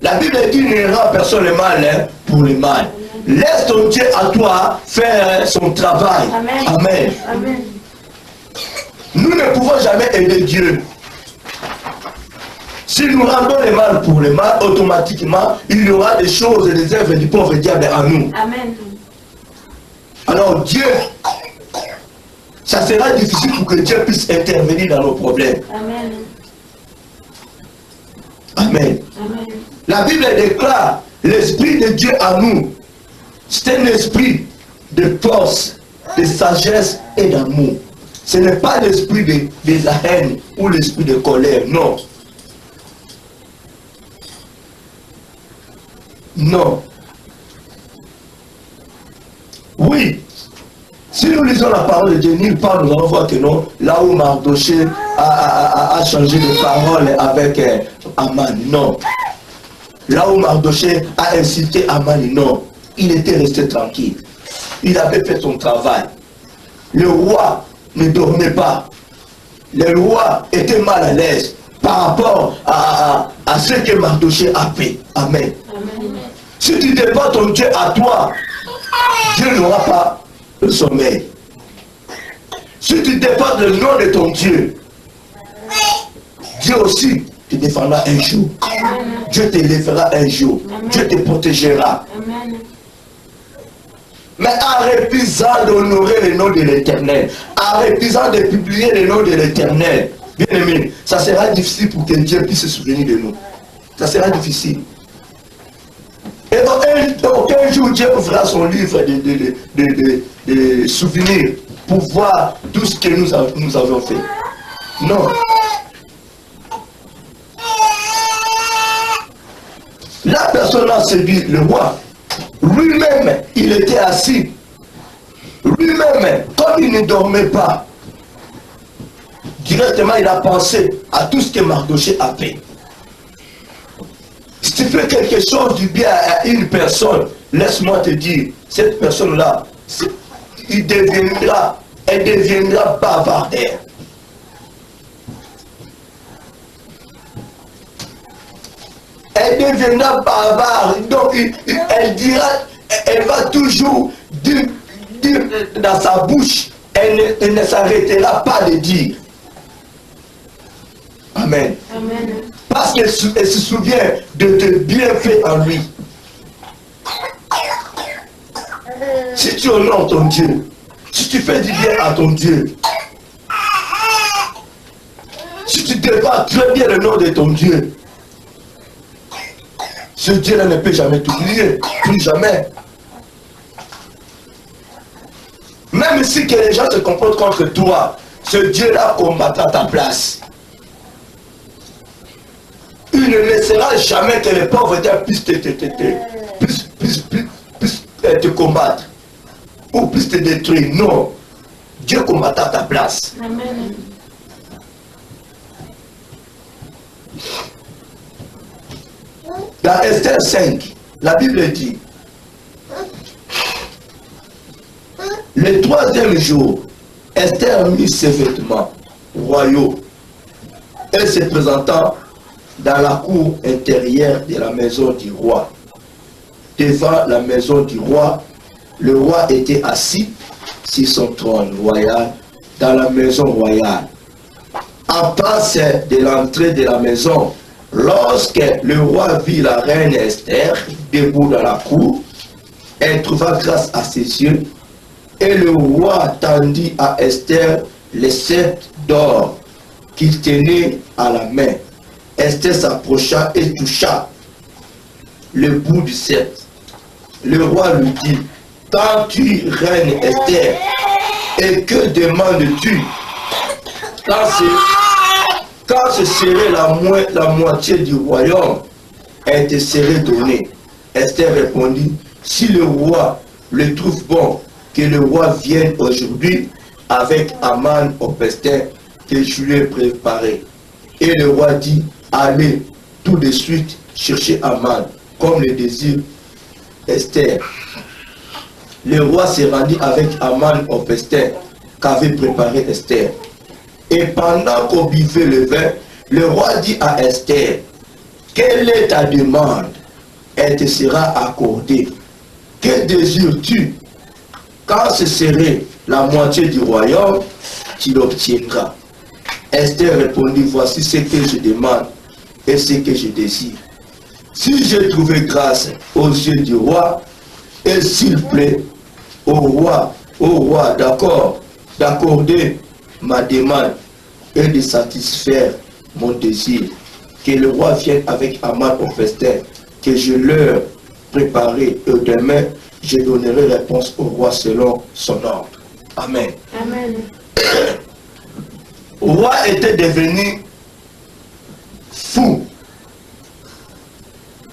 La Bible dit ne rend personne le mal hein, pour le mal. Laisse ton Dieu à toi faire son travail. Amen. Amen. Amen. Nous ne pouvons jamais aider Dieu. Si nous rendons le mal pour le mal, automatiquement, il y aura des choses et des œuvres du pauvre diable en nous. Amen. Alors Dieu, ça sera difficile pour que Dieu puisse intervenir dans nos problèmes. Amen. Amen. Amen. La Bible déclare l'Esprit de Dieu en nous. C'est un esprit de force, de sagesse et d'amour. Ce n'est pas l'esprit de la haine ou l'esprit de colère, non. Non. Oui. Si nous lisons la parole de Dieu, nulle part nous allons voir que non, là où Mardoché a changé de parole avec Aman, non. Là où Mardoché a incité Aman, non. Il était resté tranquille. Il avait fait son travail. Le roi ne dormait pas. Le roi était mal à l'aise par rapport à ce que Mardoché a fait. Amen. Amen. Si tu dépends ton Dieu à toi, Dieu n'aura pas le sommeil. Si tu dépends le nom de ton Dieu, Dieu aussi te défendra un jour. Amen. Dieu te lèvera un jour. Amen. Dieu te protégera. Amen. Mais en refusant d'honorer le nom de l'Éternel, en refusant de publier le nom de l'Éternel, bien aimé, ça sera difficile pour que Dieu puisse se souvenir de nous. Ça sera difficile. Et aucun jour Dieu ouvrira son livre de souvenirs pour voir tout ce que nous avons fait. Non. La personne a séduit le roi. Lui-même, il était assis. Lui-même, comme il ne dormait pas, directement il a pensé à tout ce que Mardoché a fait. Si tu fais quelque chose du bien à une personne, laisse-moi te dire, cette personne-là, elle deviendra bavardaire. Elle deviendra bavard. Donc, elle dira, elle va toujours dire dans sa bouche, elle ne s'arrêtera pas de dire. Amen. Amen. Parce qu'elle se souvient de bienfaits en lui. Si tu honores ton Dieu, si tu fais du bien à ton Dieu, si tu défends très bien le nom de ton Dieu, ce Dieu-là ne peut jamais t'oublier, plus jamais. Même si que les gens se comportent contre toi, ce Dieu-là combattra ta place. Il ne laissera jamais que les pauvres puissent te combattre ou puissent te détruire. Non. Dieu combattra ta place. Amen. Dans Esther 5, la Bible dit, le troisième jour, Esther mit ses vêtements royaux et se présentant dans la cour intérieure de la maison du roi. Devant la maison du roi, le roi était assis sur son trône royal dans la maison royale. En face de l'entrée de la maison, lorsque le roi vit la reine Esther debout dans la cour, elle trouva grâce à ses yeux, et le roi tendit à Esther les sceptres d'or qu'il tenait à la main. Esther s'approcha et toucha le bout du sceptre. Le roi lui dit, quand tu reines Esther, et que demandes-tu? quand ce serait la moitié du royaume, elle te serait donnée. Esther répondit, si le roi le trouve bon, que le roi vienne aujourd'hui avec Aman au festin que je lui ai préparé. Et le roi dit, allez tout de suite chercher Aman, comme le désire Esther. Le roi se rendit avec Aman au festin qu'avait préparé Esther. Et pendant qu'on buvait le vin, le roi dit à Esther, quelle est ta demande? Elle te sera accordée. Que désires-tu? Quand ce serait la moitié du royaume, tu l'obtiendras. Esther répondit, voici ce que je demande et ce que je désire. Si j'ai trouvé grâce aux yeux du roi, et s'il plaît au roi, d'accorder ma demande et de satisfaire mon désir, que le roi vienne avec Aman au festin, que je leur préparerai, et demain je donnerai réponse au roi selon son ordre. Amen. Amen. Le roi était devenu fou.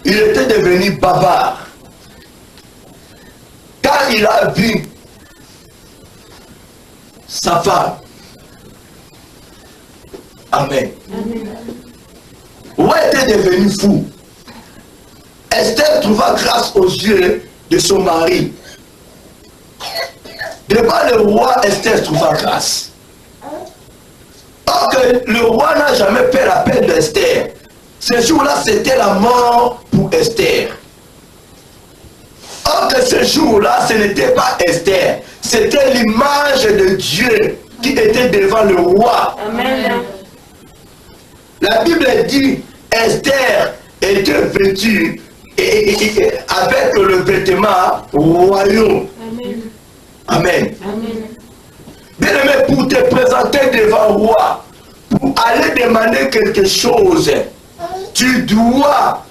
Il était devenu bavard. Quand il a vu sa femme. Amen. Le roi était devenu fou. Esther trouva grâce aux yeux de son mari. Devant le roi, Esther trouva grâce. Or que le roi n'a jamais fait l'appel d'Esther. Ce jour-là, c'était la mort pour Esther. Or que ce jour-là, ce n'était pas Esther. C'était l'image de Dieu qui était devant le roi. Amen. La Bible dit, Esther était vêtue avec le vêtement royal. Amen. Amen. Amen. Bien-aimé, pour te présenter devant le roi, pour aller demander quelque chose, tu dois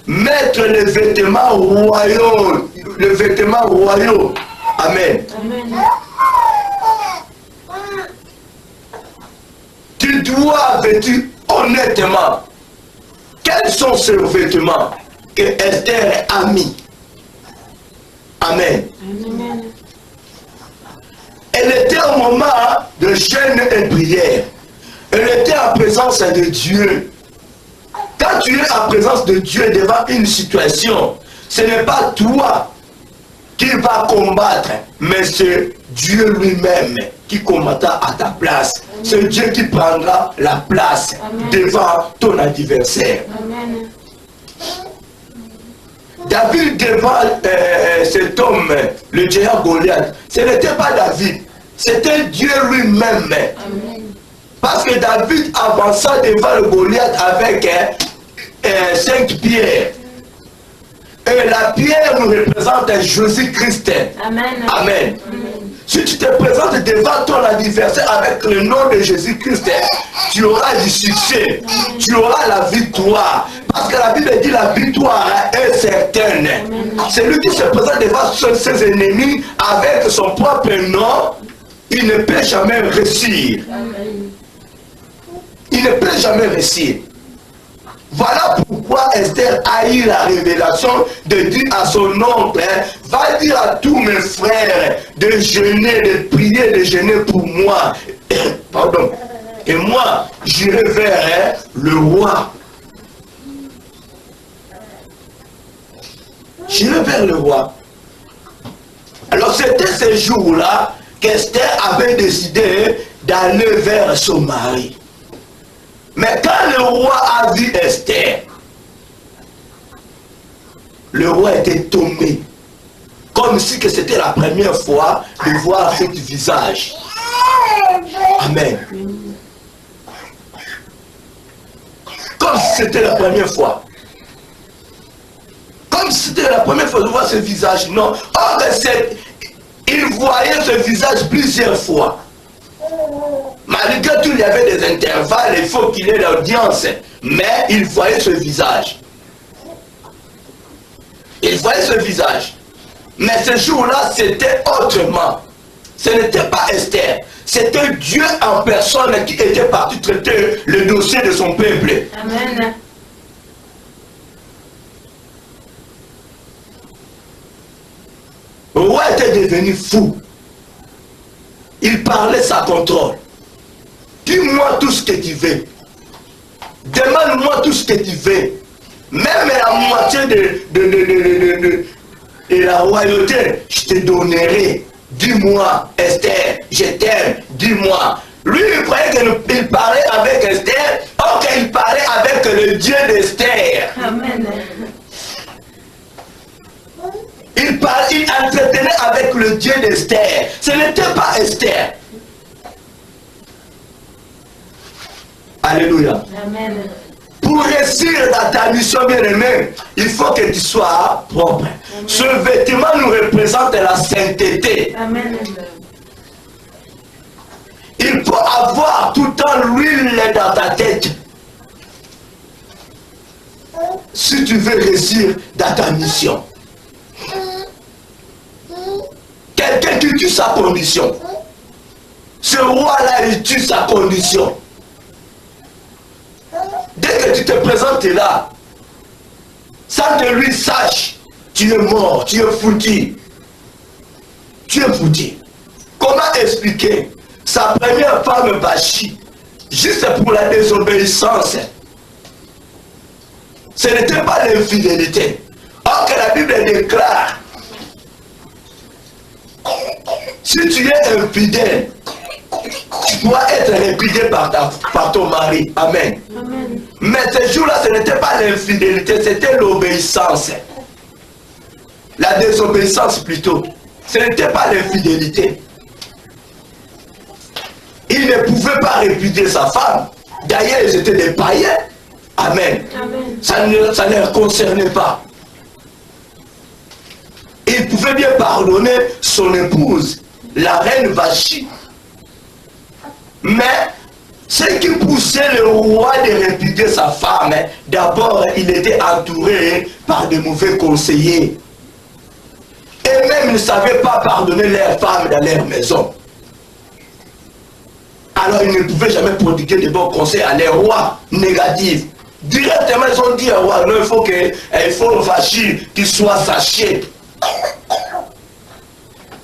mettre le vêtement royal. Le vêtement royal. Amen. Amen. Tu dois vêtir honnêtement. Quels sont ces vêtements que Esther a mis? Amen. Amen. Elle était au moment de jeûne et prière. Elle était en présence de Dieu. Quand tu es en présence de Dieu devant une situation, ce n'est pas toi qui vas combattre, mais c'est Dieu lui-même qui combattra à ta place. C'est Dieu qui prendra la place devant ton adversaire. Amen. David devant cet homme, le géant Goliath, ce n'était pas David, c'était Dieu lui-même. Parce que David avança devant le Goliath avec 5 pierres. Et la pierre nous représente Jésus-Christ. Amen. Amen. Si tu te présentes devant ton adversaire avec le nom de Jésus-Christ, tu auras du succès, tu auras la victoire. Parce que la Bible dit la victoire est certaine. Celui qui se présente devant ses ennemis avec son propre nom, il ne peut jamais réussir. Il ne peut jamais réussir. Voilà pourquoi Esther a eu la révélation de dire à son oncle, va dire à tous mes frères de jeûner, de prier, de jeûner pour moi. Pardon. Et moi, j'irai vers le roi. J'irai vers le roi. Alors c'était ce jour-là qu'Esther avait décidé d'aller vers son mari. Mais quand le roi a vu Esther, le roi était tombé. Comme si que c'était la première fois de voir ce visage. Amen. Comme si c'était la première fois. Comme si c'était la première fois de voir ce visage. Non. Or, il voyait ce visage plusieurs fois. Malgré tout, il y avait des intervalles, il faut qu'il ait l'audience. Mais il voyait ce visage. Il voyait ce visage. Mais ce jour-là, c'était autrement. ce n'était pas Esther, c'était Dieu en personne qui était parti traiter le dossier de son peuple. Amen. Le roi était devenu fou. Il parlait sans contrôle. Dis-moi tout ce que tu veux. Demande-moi tout ce que tu veux. Même la moitié de la royauté, je te donnerai. Dis-moi, Esther, je t'aime. Dis-moi. Lui, il croyait qu'il parlait avec Esther, or qu'il parlait avec le Dieu d'Esther. Amen. Il entretenait avec le Dieu d'Esther. Ce n'était pas Esther. Alléluia. Amen. Pour réussir dans ta mission bien-aimée, il faut que tu sois propre. Amen. Ce vêtement nous représente la sainteté. Amen. Il faut avoir tout le temps l'huile dans ta tête. Si tu veux réussir dans ta mission. Quelqu'un qui tue sa condition. Ce roi-là, il tue sa condition. Dès que tu te présentes là, sans que lui sache, tu es mort, tu es foutu. Tu es foutu. Comment expliquer? Sa première femme Bashi, juste pour la désobéissance. Ce n'était pas l'infidélité. Or que la Bible déclare, si tu es infidèle, tu dois être répudé par ton mari. Amen. Amen. Mais ce jour-là, ce n'était pas l'infidélité, c'était l'obéissance. La désobéissance plutôt. Ce n'était pas l'infidélité. Il ne pouvait pas répudier sa femme. D'ailleurs, ils étaient des païens. Amen. Amen. Ça ne les concernait pas. Il pouvait bien pardonner son épouse, la reine Vachi. Mais ce qui poussait le roi de répudier sa femme, d'abord, il était entouré par de mauvais conseillers. Et même, ils ne savaient pas pardonner leurs femmes dans leur maison. Alors, ils ne pouvaient jamais prodiguer de bons conseils à leurs rois négatifs. Directement, ils ont dit au roi, non, il faut Vachi qu'il soit saché.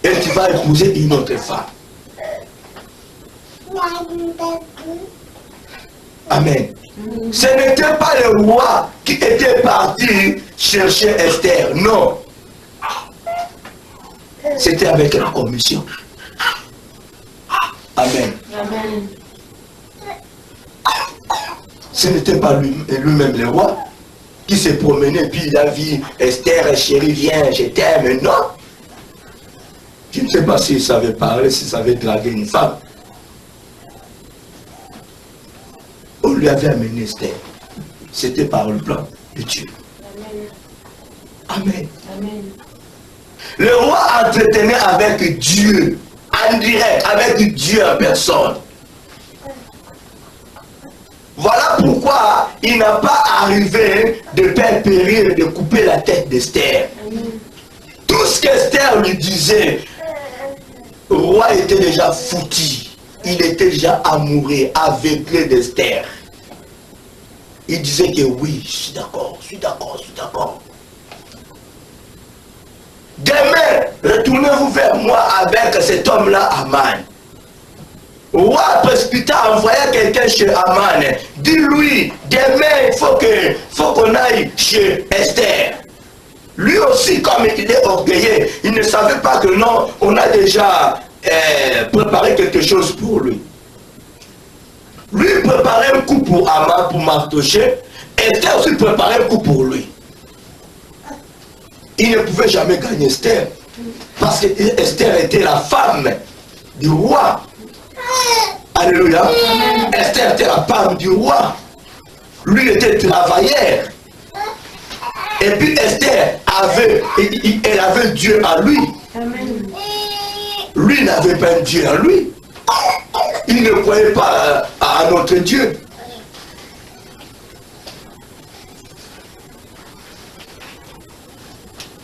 Et tu vas épouser une autre femme. Amen. Ce n'était pas le roi qui était parti chercher Esther, non. C'était avec la commission. Amen. Amen. Ce n'était pas lui-même le roi qui s'est promené, puis il a vu Esther, chérie, viens, je t'aime, non. Je ne sais pas s'il savait parler, s'il savait draguer une femme. On lui avait amené Esther. C'était par le plan de Dieu. Amen. Amen. Amen. Le roi entretenait avec Dieu, en direct, avec Dieu en personne. Voilà pourquoi il n'a pas arrivé de faire périr, de couper la tête d'Esther. Tout ce qu'Esther lui disait, le roi était déjà foutu. Il était déjà amoureux, aveuglé d'Esther. Il disait que oui, je suis d'accord, je suis d'accord, je suis d'accord. Demain, retournez-vous vers moi avec cet homme-là, Aman. Le roi précipita envoya quelqu'un chez Aman. Dis-lui, demain, il faut qu'on aille chez Esther. Lui aussi, comme il est orgueilleux, il ne savait pas que non, on a déjà préparé quelque chose pour lui. Lui préparait un coup pour Aman, pour Mardochée. Esther aussi préparait un coup pour lui. Il ne pouvait jamais gagner Esther. Parce que Esther était la femme du roi. Alléluia. Esther était la femme du roi. Lui était travailleur. Et puis Esther elle avait Dieu en lui. Amen. Lui n'avait pas un Dieu en lui. Il ne croyait pas à notre Dieu.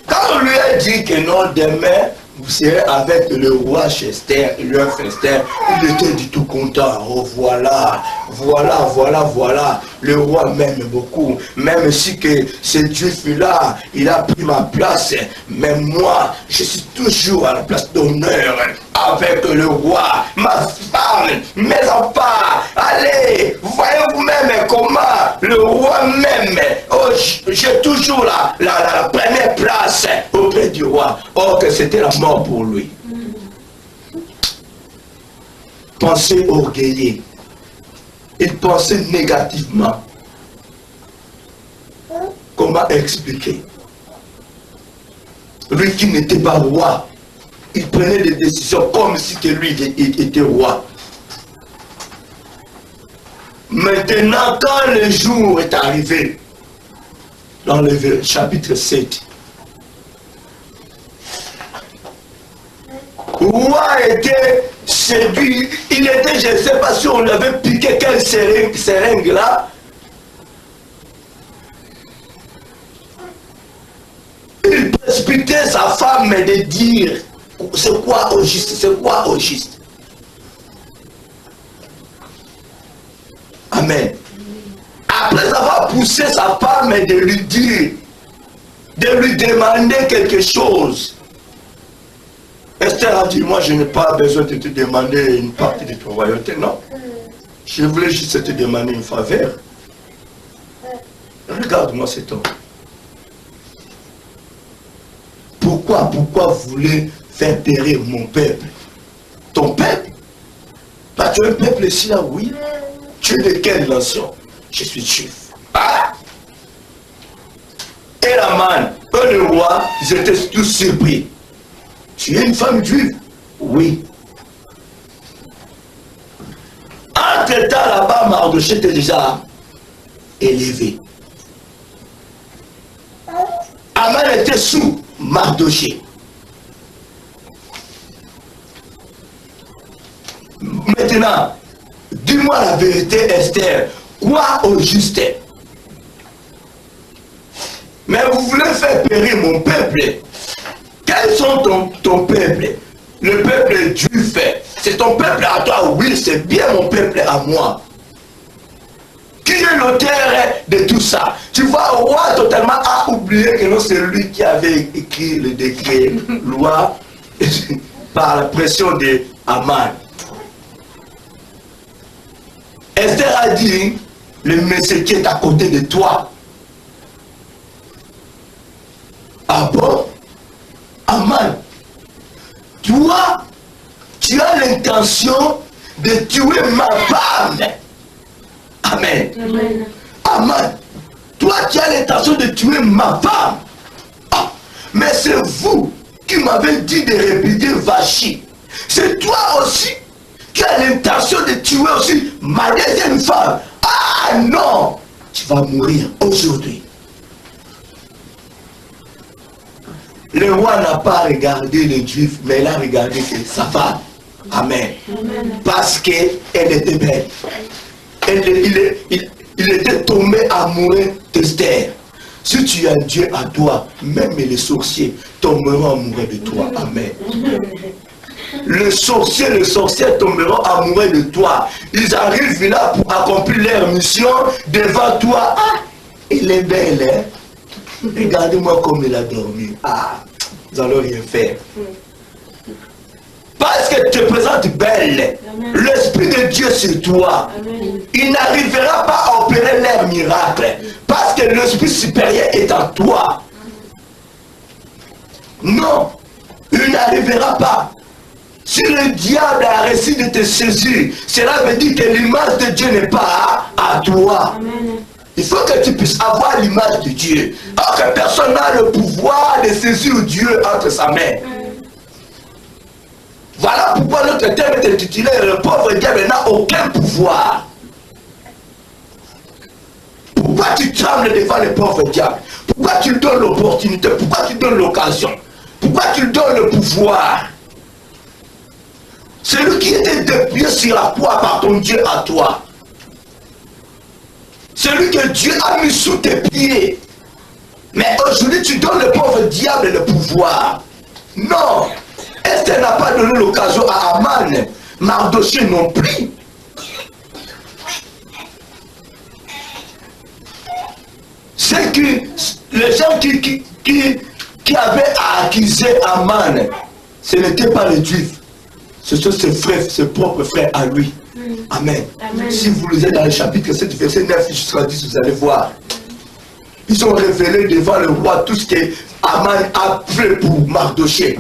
Quand on lui a dit que non, demain, poussé avec le roi Chester et le festin. Il était du tout content. Oh voilà, voilà. Le roi m'aime beaucoup. Même si que ce Juif-là, il a pris ma place. Mais moi, je suis toujours à la place d'honneur avec le roi, ma femme, mes enfants. Allez, voyez vous-même comment le roi m'aime. Oh, j'ai toujours la première place auprès du roi. Oh, que c'était la mort pour lui. Pensée orgueilleux. Il pensait négativement. Comment expliquer? Lui qui n'était pas roi, il prenait des décisions comme si que lui était roi. Maintenant, quand le jour est arrivé, dans le chapitre 7, le roi était séduit, il était, je ne sais pas si on lui avait piqué quelle seringue là. Il précipitait sa femme de dire, c'est quoi au juste, c'est quoi au juste. Amen. Après avoir poussé sa femme de lui dire, de lui demander quelque chose, Esther a dit, moi je n'ai pas besoin de te demander une partie de ton royauté, non. Je voulais juste te demander une faveur. Regarde-moi cet homme. Pourquoi vous voulez faire périr mon peuple? Ton peuple? Bah, tu es un peuple ici là, oui. Tu es de quelle nation? Je suis juif. Ah! Et la manne, eux le roi, ils étaient tous surpris. Tu es une femme juive? Oui. Entre-temps là-bas, Mardochée était déjà élevé. Aman était sous Mardochée. Maintenant, dis-moi la vérité, Esther. Quoi au juste? Mais vous voulez faire périr mon peuple. Quels sont ton peuple? Le peuple juif. C'est ton peuple à toi, oui, c'est bien mon peuple à moi. Qui est l'auteur de tout ça? Tu vois, le roi totalement a oublié que non, c'est lui qui avait écrit le décret loi par la pression de Aman. Esther a dit, le monsieur qui est à côté de toi. Ah bon? Aman, toi, tu as l'intention de tuer ma femme. Amen. Amen. Aman, toi, tu as l'intention de tuer ma femme. Ah, mais c'est vous qui m'avez dit de répudier Vachi. C'est toi aussi qui as l'intention de tuer aussi ma deuxième femme. Ah non, tu vas mourir aujourd'hui. Le roi n'a pas regardé les Juifs, mais il a regardé sa femme. Amen. Amen. Parce qu'elle était belle. Il était tombé amoureux d'Esther. Si tu as Dieu à toi, même les sorciers tomberont amoureux de toi. Amen. Le sorcier tomberont amoureux de toi. Ils arrivent là pour accomplir leur mission devant toi. Ah, il est belle, hein? Regardez-moi comme il a dormi. Ah, vous allez rien faire. Parce que tu te présentes belle, l'Esprit de Dieu sur toi. Amen. Il n'arrivera pas à opérer leur miracle. Parce que l'Esprit supérieur est en toi. Non, il n'arrivera pas. Si le diable a réussi de te saisir, cela veut dire que l'image de Dieu n'est pas à toi. Amen. Il faut que tu puisses avoir l'image de Dieu. Or que personne n'a le pouvoir de saisir Dieu entre sa main. Voilà pourquoi notre thème est intitulé « Le pauvre diable n'a aucun pouvoir ». Pourquoi tu trembles devant le pauvre diable? Pourquoi tu lui donnes l'opportunité? Pourquoi tu lui donnes l'occasion? Pourquoi tu lui donnes le pouvoir? Celui qui était dépouillé sur la croix par ton Dieu à toi. Celui que Dieu a mis sous tes pieds. Mais aujourd'hui, tu donnes le pauvre diable le pouvoir. Non. Esther n'a pas donné l'occasion à Aman, Mardochée non plus. C'est que les gens qui avaient à accuser Aman, ce n'étaient pas les Juifs. Ce sont ses frères, ses propres frères à lui. Amen. Amen. Si vous lisez dans le chapitre 7, verset 9 jusqu'à 10, vous allez voir. Ils ont révélé devant le roi tout ce que Aman a fait pour Mardochée.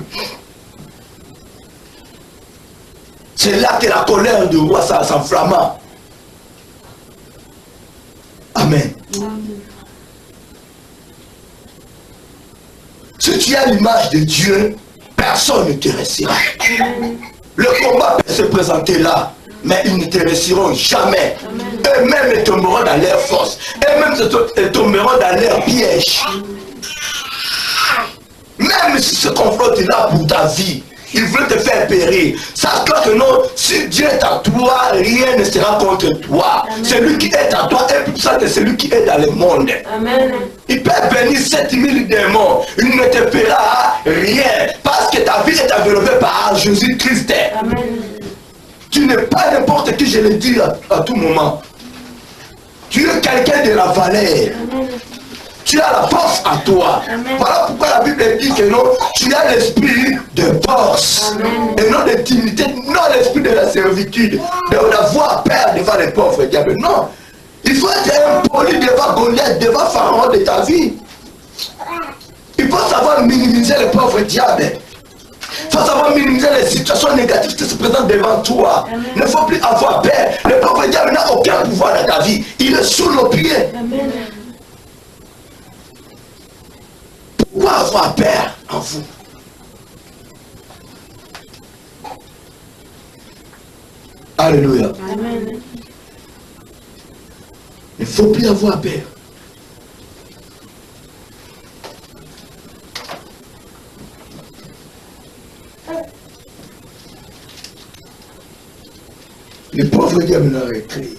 C'est là que la colère du roi s'enflamma. Amen. Si tu as l'image de Dieu, personne ne te réussira. Le combat peut se présenter là, mais ils ne te réussiront jamais. Eux-mêmes tomberont dans leur force. Eux-mêmes tomberont dans leur piège. Même si ce conflit est là pour ta vie, il veut te faire périr. Sache-toi que non, si Dieu est à toi, rien ne sera contre toi. Celui qui est à toi est plus puissant que celui qui est dans le monde. Amen. Il peut bénir 7000 démons. Il ne te fera rien. Parce que ta vie est enveloppée par Jésus-Christ. Amen. Tu n'es pas n'importe qui, je le dis à tout moment. Tu es quelqu'un de la valeur. Amen. Tu as la force à toi. Amen. Voilà pourquoi la Bible dit que non, tu as l'esprit de force. Amen. Et non de timidité, non l'esprit de la servitude, d'avoir peur devant les pauvres diables. Non. Il faut être impoli devant Goliath, devant Pharaon de ta vie. Il faut savoir minimiser les pauvres diables. Il faut savoir minimiser les situations négatives qui se présentent devant toi. Amen. Il ne faut plus avoir peur. Le pauvre diable n'a aucun pouvoir dans ta vie. Il est sous nos pieds. Amen. Pourquoi avoir peur en vous? Alléluia. Amen. Il ne faut plus avoir peur. Les pauvres diables l'ont écrit.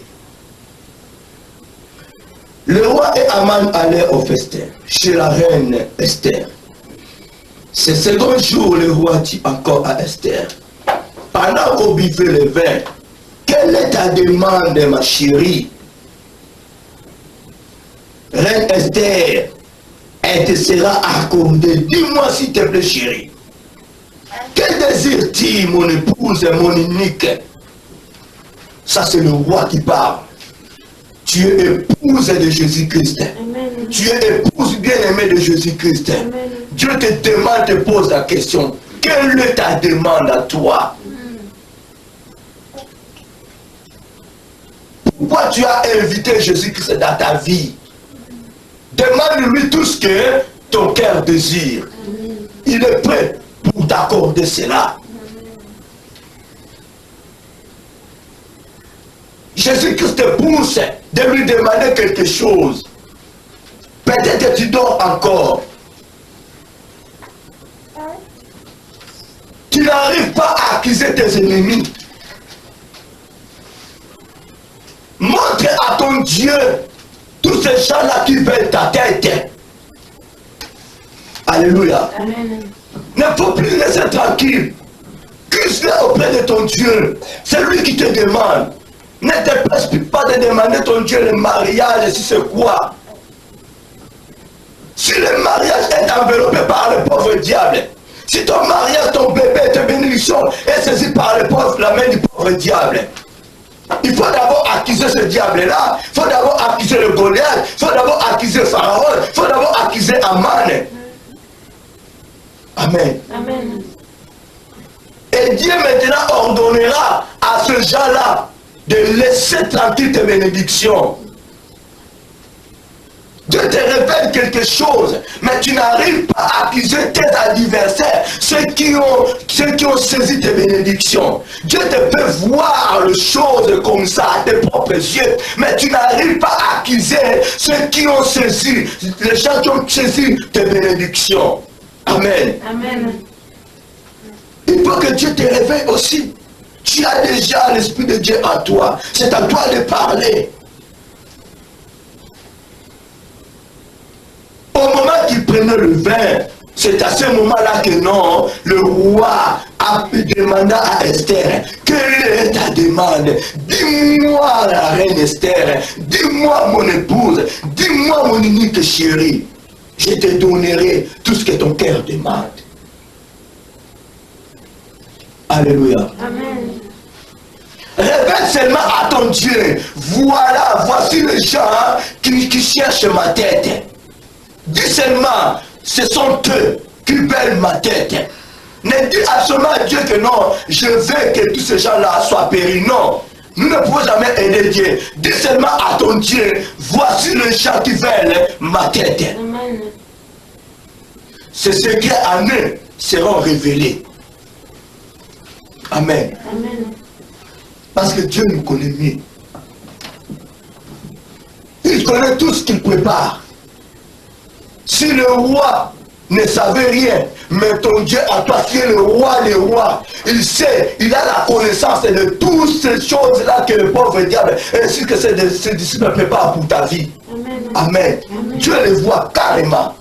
Le roi et Aman allaient au festin chez la reine Esther. Ce second jour, le roi dit encore à Esther, pendant qu'on buvait le vin, quelle est ta demande, ma chérie? Reine Esther, elle te sera accordée. Dis-moi s'il te plaît, chérie. Que désires-tu, mon épouse, mon unique? Ça, c'est le roi qui parle. Tu es épouse de Jésus-Christ. Amen. Tu es épouse bien-aimée de Jésus-Christ. Amen. Dieu te demande, te pose la question. Quelle est ta demande à toi? Pourquoi tu as invité Jésus-Christ dans ta vie? Demande-lui tout ce que ton cœur désire. Il est prêt pour t'accorder cela. Jésus-Christ te pousse de lui demander quelque chose. Peut-être que tu dors encore. Tu n'arrives pas à accuser tes ennemis. Montre à ton Dieu tous ces gens-là qui veulent ta tête. Alléluia. Amen. Ne faut plus laisser tranquille. Crie-le auprès de ton Dieu. C'est lui qui te demande. Ne te précipite pas de demander ton Dieu le mariage, si c'est quoi. Si le mariage est enveloppé par le pauvre diable, si ton mariage, ton bébé, ta bénédiction est saisi par le pauvre, la main du pauvre diable, il faut d'abord accuser ce diable-là, il faut d'abord accuser le Goliath, il faut d'abord accuser Pharaon, il faut d'abord accuser Aman. Amen. Amen. Et Dieu maintenant ordonnera à ce gens-là de laisser tranquille tes bénédictions. Dieu te révèle quelque chose, mais tu n'arrives pas à accuser tes adversaires, ceux qui ont saisi tes bénédictions. Dieu te fait voir les choses comme ça à tes propres yeux, mais tu n'arrives pas à accuser ceux qui ont saisi, les gens qui ont saisi tes bénédictions. Amen. Amen. Il faut que Dieu te réveille aussi. Tu as déjà l'Esprit de Dieu en toi. C'est à toi de parler. Au moment qu'il prenait le vin, C'est à ce moment-là que non, le roi a demandé à Esther, quelle est ta demande? Dis-moi la reine Esther, dis-moi mon épouse, dis-moi mon unique chérie. Je te donnerai tout ce que ton cœur demande. Alléluia. Amen. Répète seulement à ton Dieu, voilà, voici les gens qui cherchent ma tête. Dis seulement, ce sont eux qui veulent ma tête. Ne dis absolument à Dieu que non, je veux que tous ces gens-là soient péris. Non, nous ne pouvons jamais aider Dieu. Dis seulement à ton Dieu, voici les gens qui veulent ma tête. Amen. Ces secrets en eux seront révélés. Amen. Amen. Parce que Dieu nous connaît mieux. Il connaît tout ce qu'il prépare. Si le roi ne savait rien, mais ton Dieu a toi qui est le roi des rois, il sait, il a la connaissance de toutes ces choses-là que le pauvre diable ainsi que ses disciples préparent pour ta vie. Amen. Amen. Amen. Dieu les voit carrément.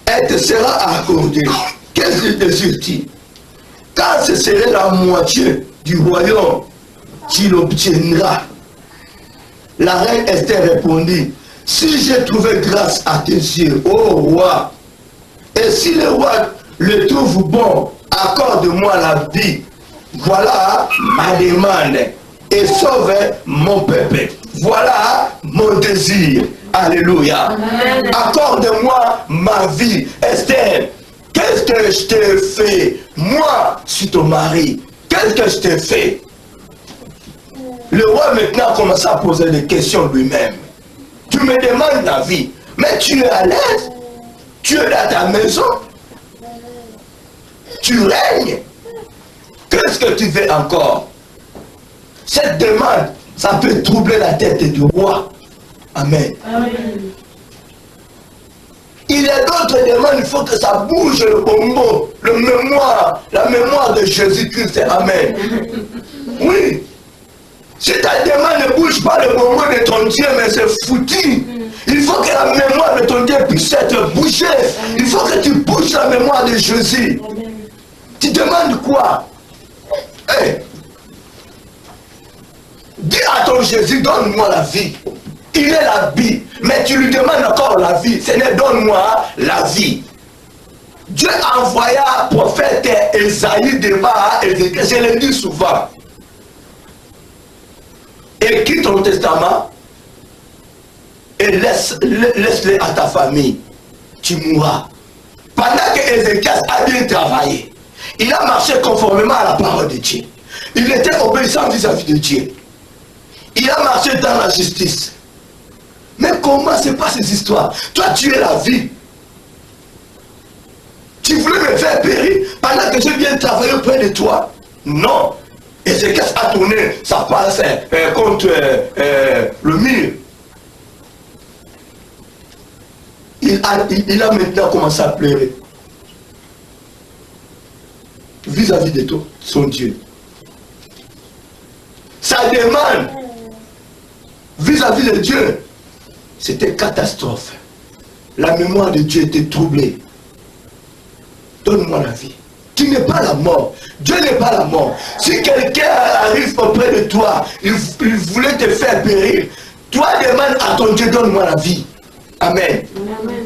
Elle te sera accordée. Qu'est-ce que désires-tu? Quand ce serait la moitié du royaume, tu l'obtiendras. La reine Esther répondit, si j'ai trouvé grâce à tes yeux, ô roi, et si le roi le trouve bon, accorde-moi la vie. Voilà ma demande. Et sauve mon peuple. Voilà mon désir. Alléluia. Amen. Accorde-moi ma vie. Esther, qu'est-ce que je t'ai fait? Moi, je suis ton mari. Qu'est-ce que je t'ai fait? Le roi maintenant commence à poser des questions lui-même. Tu me demandes la vie, mais tu es à l'aise. Tu es dans ta maison. Tu règnes. Qu'est-ce que tu veux encore? Cette demande, ça peut troubler la tête du roi. Amen. Amen. Il y a d'autres demandes, il faut que ça bouge le bonbon, le mémoire, la mémoire de Jésus-Christ. Amen. Oui. Si ta demande ne bouge pas le bonbon de ton Dieu, mais c'est foutu. Il faut que la mémoire de ton Dieu puisse être bougée. Il faut que tu bouges la mémoire de Jésus. Amen. Tu demandes quoi? Hey. Dis à ton Jésus, donne-moi la vie. Il est la vie, mais tu lui demandes encore la vie. Seigneur, donne-moi la vie. Dieu envoya prophète Esaïe devant Ézéchiel, je le dis souvent. Écris ton testament et laisse-le à ta famille. Tu mourras. Pendant que Ézéchiel a bien travaillé, il a marché conformément à la parole de Dieu. Il était obéissant vis-à-vis de Dieu. Il a marché dans la justice. Mais comment se passent ces histoires? Toi, tu es la vie. Tu voulais me faire périr pendant que j'ai bien travaillé auprès de toi. Non. Ézéchiel a tourné sa face contre le mur. Il a maintenant commencé à pleurer vis-à-vis de toi, son Dieu. Sa demande vis-à-vis de Dieu, c'était catastrophe. La mémoire de Dieu était troublée. Donne-moi la vie. Tu n'es pas la mort. Dieu n'est pas la mort. Si quelqu'un arrive auprès de toi, il voulait te faire périr, toi demande à ton Dieu, donne-moi la vie. Amen. Amen.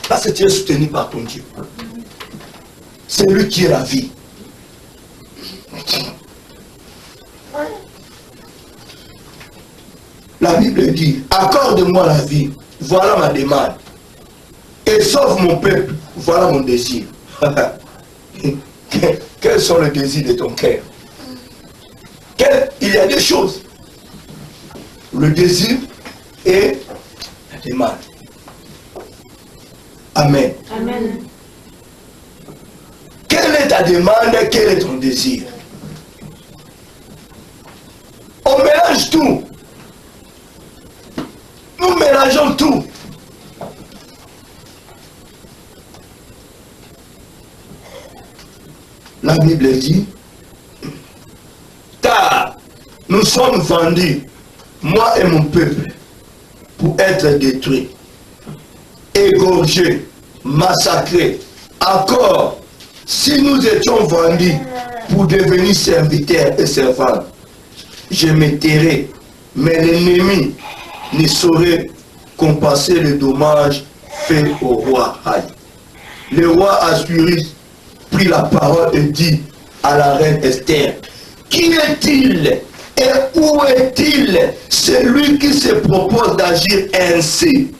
Parce que tu es soutenu par ton Dieu. C'est lui qui est la vie. La Bible dit, accorde-moi la vie, voilà ma demande. Et sauve mon peuple, voilà mon désir. Quels sont les désirs de ton cœur? Il y a des choses. Le désir et la demande. Amen. Amen. Quelle est ta demande? Quel est ton désir? On mélange tout. Nous mélangeons tout. La Bible dit, nous sommes vendus, moi et mon peuple, pour être détruits, égorgés, massacrés. Encore, si nous étions vendus pour devenir serviteurs et servants, je me tairais, mais l'ennemi ne saurait compenser le dommage fait au roi. Le roi Assuérus prit la parole et dit à la reine Esther, qui est-il et où est-il celui qui se propose d'agir ainsi?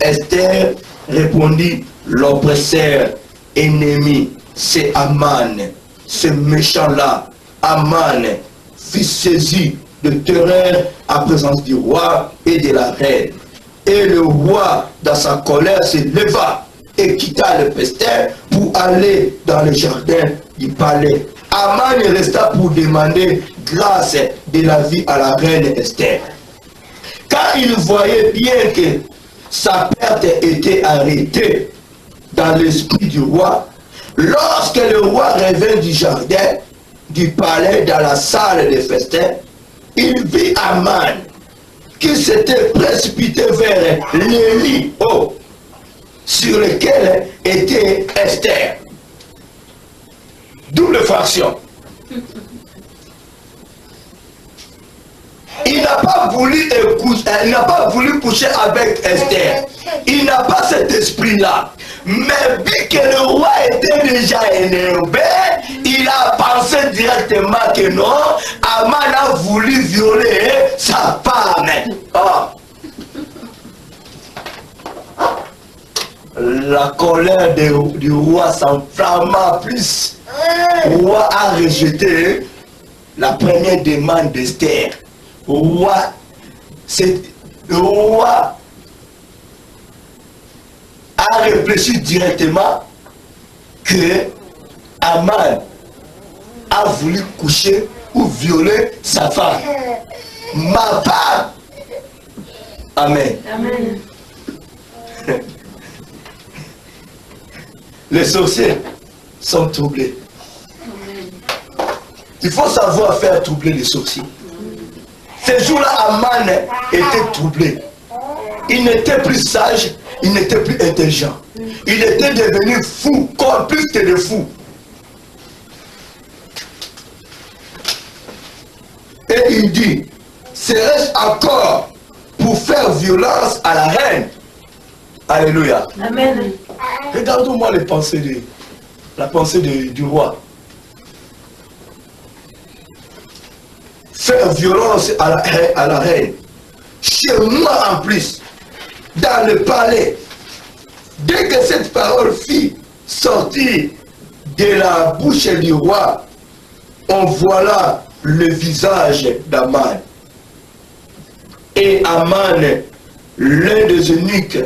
Esther répondit, l'oppresseur ennemi, c'est Aman, ce méchant-là. Aman fut saisi de terreur à présence du roi et de la reine. Et le roi, dans sa colère, se leva et quitta le festin pour aller dans le jardin du palais. Aman resta pour demander grâce de la vie à la reine Esther. Quand il voyait bien que sa perte était arrêtée dans l'esprit du roi, lorsque le roi revint du jardin du palais dans la salle de festin, il vit Aman qui s'était précipité vers le lit sur lequel était Esther. Double fraction. Il n'a pas voulu il n'a pas voulu coucher avec Esther. Il n'a pas cet esprit-là. Mais vu que le roi était déjà énervé, il a pensé directement que non, Aman a voulu violer sa femme. La colère du roi s'enflamma plus. Le roi a rejeté la première demande d'Esther. Le roi a réfléchi directement que Aman a voulu coucher ou violer sa femme. Ma femme. Amen. Amen. Les sorciers sont troublés. Il faut savoir faire troubler les sorciers. Ces jours-là, Aman était troublé. Il n'était plus sage, il n'était plus intelligent. Il était devenu fou, complice de fou. Et il dit, serais-je encore pour faire violence à la reine? Alléluia. Amen. Regardons-moi la pensée du roi. Faire violence à la reine. Chez moi en plus, dans le palais. Dès que cette parole fit sortir de la bouche du roi, on voit le visage d'Aman. Et Aman, l'un des eunuques,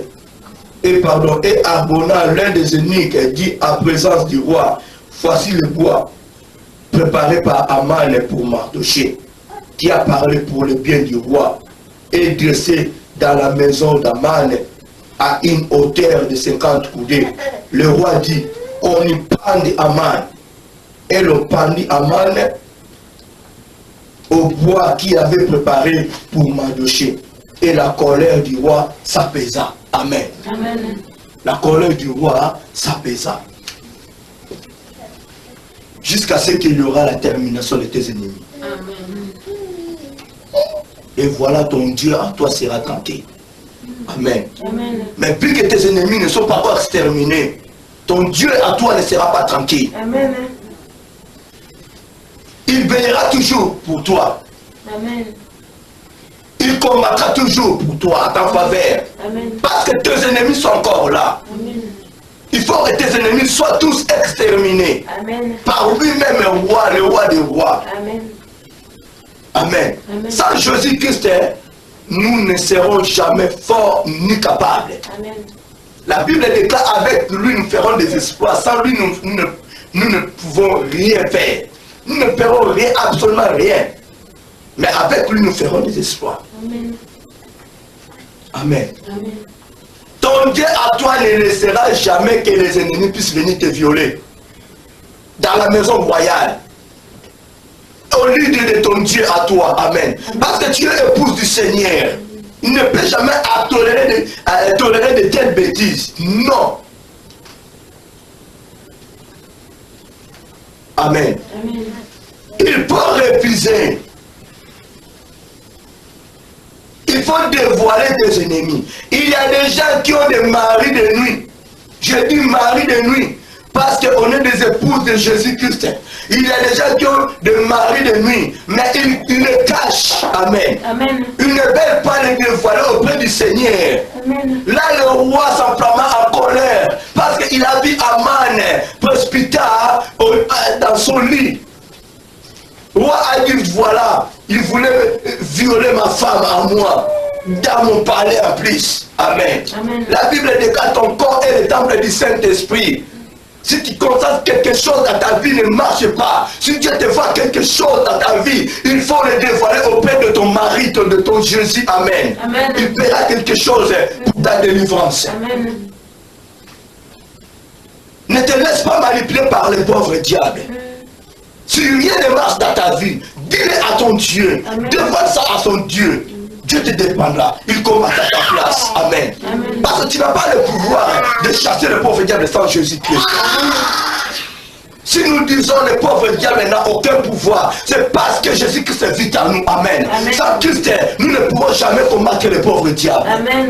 et Arbona, l'un des eunuques, dit à présence du roi, voici le bois préparé par Aman pour Mardochée, qui a parlé pour le bien du roi, et dressé dans la maison d'Aman à une hauteur de 50 coudées. Le roi dit, on y pendit Aman. Et l'on pendit Aman au bois qu'il avait préparé pour Mardochée. Et la colère du roi s'apaisa. Amen. Amen. La colère du roi s'apaisa. Jusqu'à ce qu'il y aura la termination de tes ennemis. Amen. Et voilà, ton Dieu en toi sera tranquille. Amen. Amen. Mais vu que tes ennemis ne sont pas encore exterminés, ton Dieu à toi ne sera pas tranquille. Amen. Il veillera toujours pour toi. Amen. Il combattra toujours pour toi à ta faveur. Amen. Parce que tes ennemis sont encore là. Amen. Il faut que tes ennemis soient tous exterminés. Amen. Par lui-même le roi des rois. Amen. Amen. Amen. Sans Jésus-Christ, nous ne serons jamais forts ni capables. Amen. La Bible déclare, avec lui nous ferons des exploits. Sans lui nous ne pouvons rien faire. Nous ne ferons rien, absolument rien. Mais avec lui nous ferons des exploits. Amen. Amen. Amen. Ton Dieu à toi ne laissera jamais que les ennemis puissent venir te violer. Dans la maison royale. au lieu de ton Dieu à toi. Amen. Parce que tu es épouse du Seigneur. Il ne peut jamais tolérer de telles bêtises. Non. Amen. Amen. Il faut refuser. Il faut dévoiler tes ennemis. Il y a des gens qui ont des maris de nuit. Je dis mari de nuit parce qu'on est des épouses de Jésus-Christ. Il y a des gens qui ont des maris de nuit, mais ils le cachent. Amen. Amen. Ils ne veulent pas les dévoiler auprès du Seigneur. Amen. Là, le roi s'enflamma en colère parce qu'il a vu Aman précipiter dans son lit. Le roi a dit, voilà, il voulait violer ma femme à moi, dans mon palais en plus. Amen. Amen. La Bible dit que ton corps est le temple du Saint-Esprit. Si tu constates quelque chose dans ta vie ne marche pas, si Dieu te voit quelque chose dans ta vie, il faut le dévoiler auprès de ton mari, de ton Jésus. Amen. Amen. Il verra quelque chose pour ta délivrance. Amen. Ne te laisse pas manipuler par les pauvres diables. Si rien ne marche dans ta vie, dis-le à ton Dieu. Demande ça à son Dieu. Dieu te dépendra. Il combattra ta place. Amen. Amen. Parce que tu n'as pas le pouvoir de chasser le pauvre diable sans Jésus-Christ. Si nous disons le pauvre diable n'a aucun pouvoir, c'est parce que Jésus-Christ vit en nous. Amen. Amen. Sans Christ, nous ne pourrons jamais combattre le pauvre diable. Amen.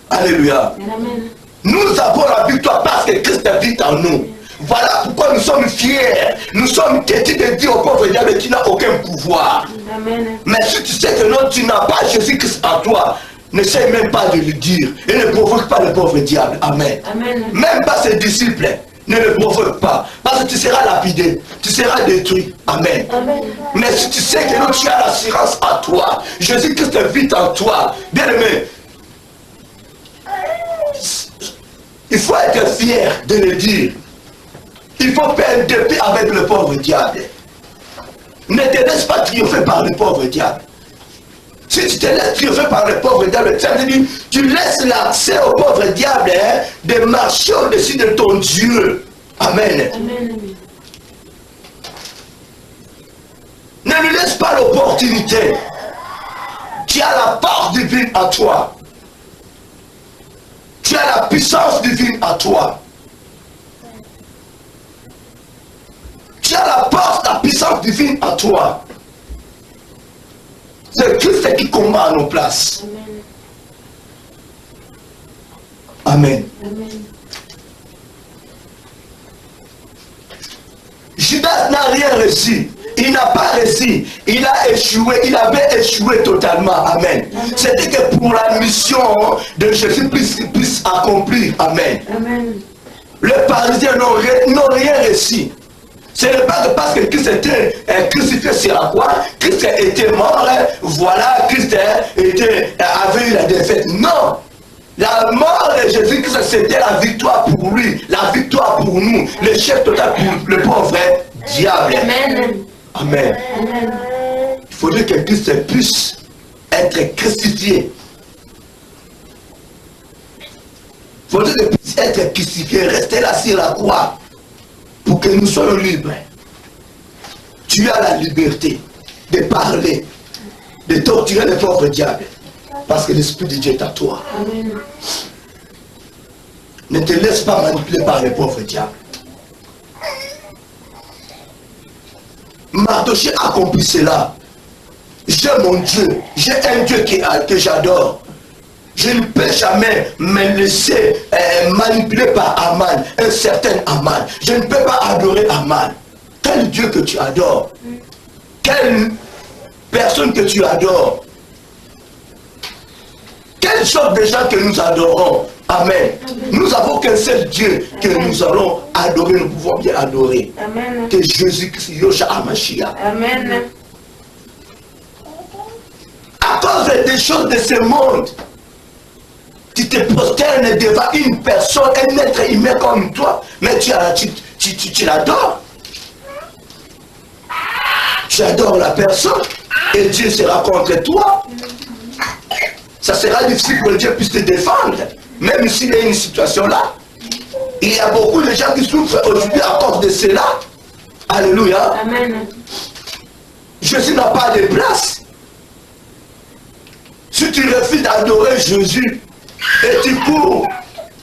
Alléluia. Amen. Nous avons la victoire parce que Christ vit en nous. Voilà pourquoi nous sommes fiers. Nous sommes têtus de dire au pauvre diable qui n'a aucun pouvoir. Amen. Mais si tu sais que non, tu n'as pas Jésus-Christ en toi, n'essaie même pas de lui dire. Et ne provoque pas le pauvre diable. Amen. Amen. Même pas ses disciples. Ne le provoque pas. Parce que tu seras lapidé. Tu seras détruit. Amen. Amen. Mais si tu sais que non, tu as l'assurance en toi. Jésus-Christ vit en toi. Bien aimé. Il faut être fier de le dire. Il faut faire de paix avec le pauvre diable. Ne te laisse pas triompher par le pauvre diable. Si tu te laisses triompher par le pauvre diable, ça veut dire tu laisses l'accès au pauvre diable de marcher au-dessus de ton Dieu. Amen. Amen. Ne lui laisse pas l'opportunité. Tu as la force divine à toi. Tu as la puissance divine à toi. Tu as la force, la puissance divine à toi. C'est Christ qui combat à nos places. Amen. Amen. Judas n'a rien réussi. Il n'a pas réussi. Il a échoué. Il avait échoué totalement. Amen. C'était que pour la mission de Jésus puisse accomplir. Amen. Amen. Les Parisiens n'ont rien réussi. Ce n'est pas parce que Christ était crucifié sur la croix, Christ était mort, voilà, Christ avait eu la défaite. Non! La mort de Jésus-Christ, c'était la victoire pour lui, la victoire pour nous, l'échec total pour le pauvre diable. Amen. Amen. Amen. Il faudrait que Christ puisse être crucifié. Il faudrait qu'il puisse être crucifié, rester là sur la croix. Pour que nous soyons libres. Tu as la liberté de parler, de torturer le pauvre diable. Parce que l'Esprit de Dieu est à toi. Amen. Ne te laisse pas manipuler par le pauvre diable. Mardochée a accompli cela. J'ai mon Dieu. J'ai un Dieu que j'adore. Je ne peux jamais me laisser manipuler par Aman, un certain Aman. Je ne peux pas adorer Aman. Quel Dieu que tu adores? Quelle personne que tu adores? Quelle sorte de gens que nous adorons? Amen. Nous avons qu'un seul Dieu que nous allons adorer, nous pouvons bien adorer. Amen. Que Jésus-Christ, Yosha Hamashiach. Amen. À cause des choses de ce monde, tu te prosternes devant une personne, un être humain comme toi, mais tu l'adores. Tu adores la personne et Dieu sera contre toi. Ça sera difficile pour que Dieu puisse te défendre, même s'il y a une situation là. Il y a beaucoup de gens qui souffrent aujourd'hui à cause de cela. Alléluia. Amen. Jésus n'a pas de place. Si tu refuses d'adorer Jésus et tu cours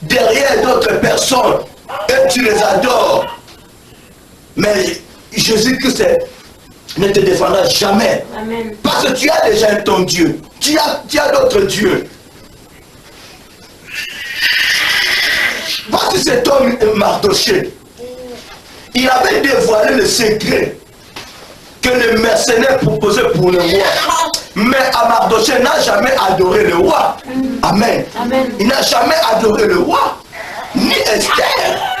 derrière d'autres personnes et tu les adores, mais Jésus-Christ ne te défendra jamais. Amen. Parce que tu as déjà ton Dieu. Tu as d'autres dieux. Voici cet homme Mardochée. Il avait dévoilé le secret que les mercenaires proposaient pour le roi. Mais Mardochée n'a jamais adoré le roi. Amen. Amen. Il n'a jamais adoré le roi, ni Esther.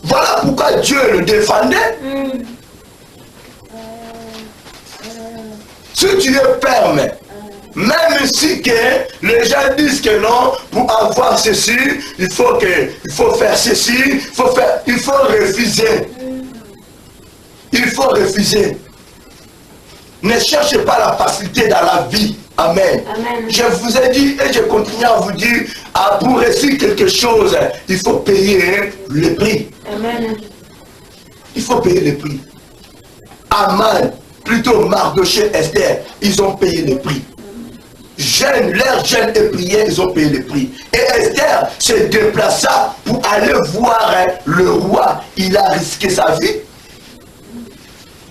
Voilà pourquoi Dieu le défendait. Si tu es ferme, même si que les gens disent que non, pour avoir ceci, il faut faire ceci, il faut refuser. Il faut refuser. Ne cherchez pas la facilité dans la vie. Amen. Amen. Je vous ai dit et je continue à vous dire, pour réussir quelque chose, il faut payer le prix. Amen. Il faut payer le prix. Aman, plutôt Mardochée, Esther, ils ont payé le prix. Leur jeûne et prière, ils ont payé le prix. Et Esther se déplaça pour aller voir le roi. Il a risqué sa vie.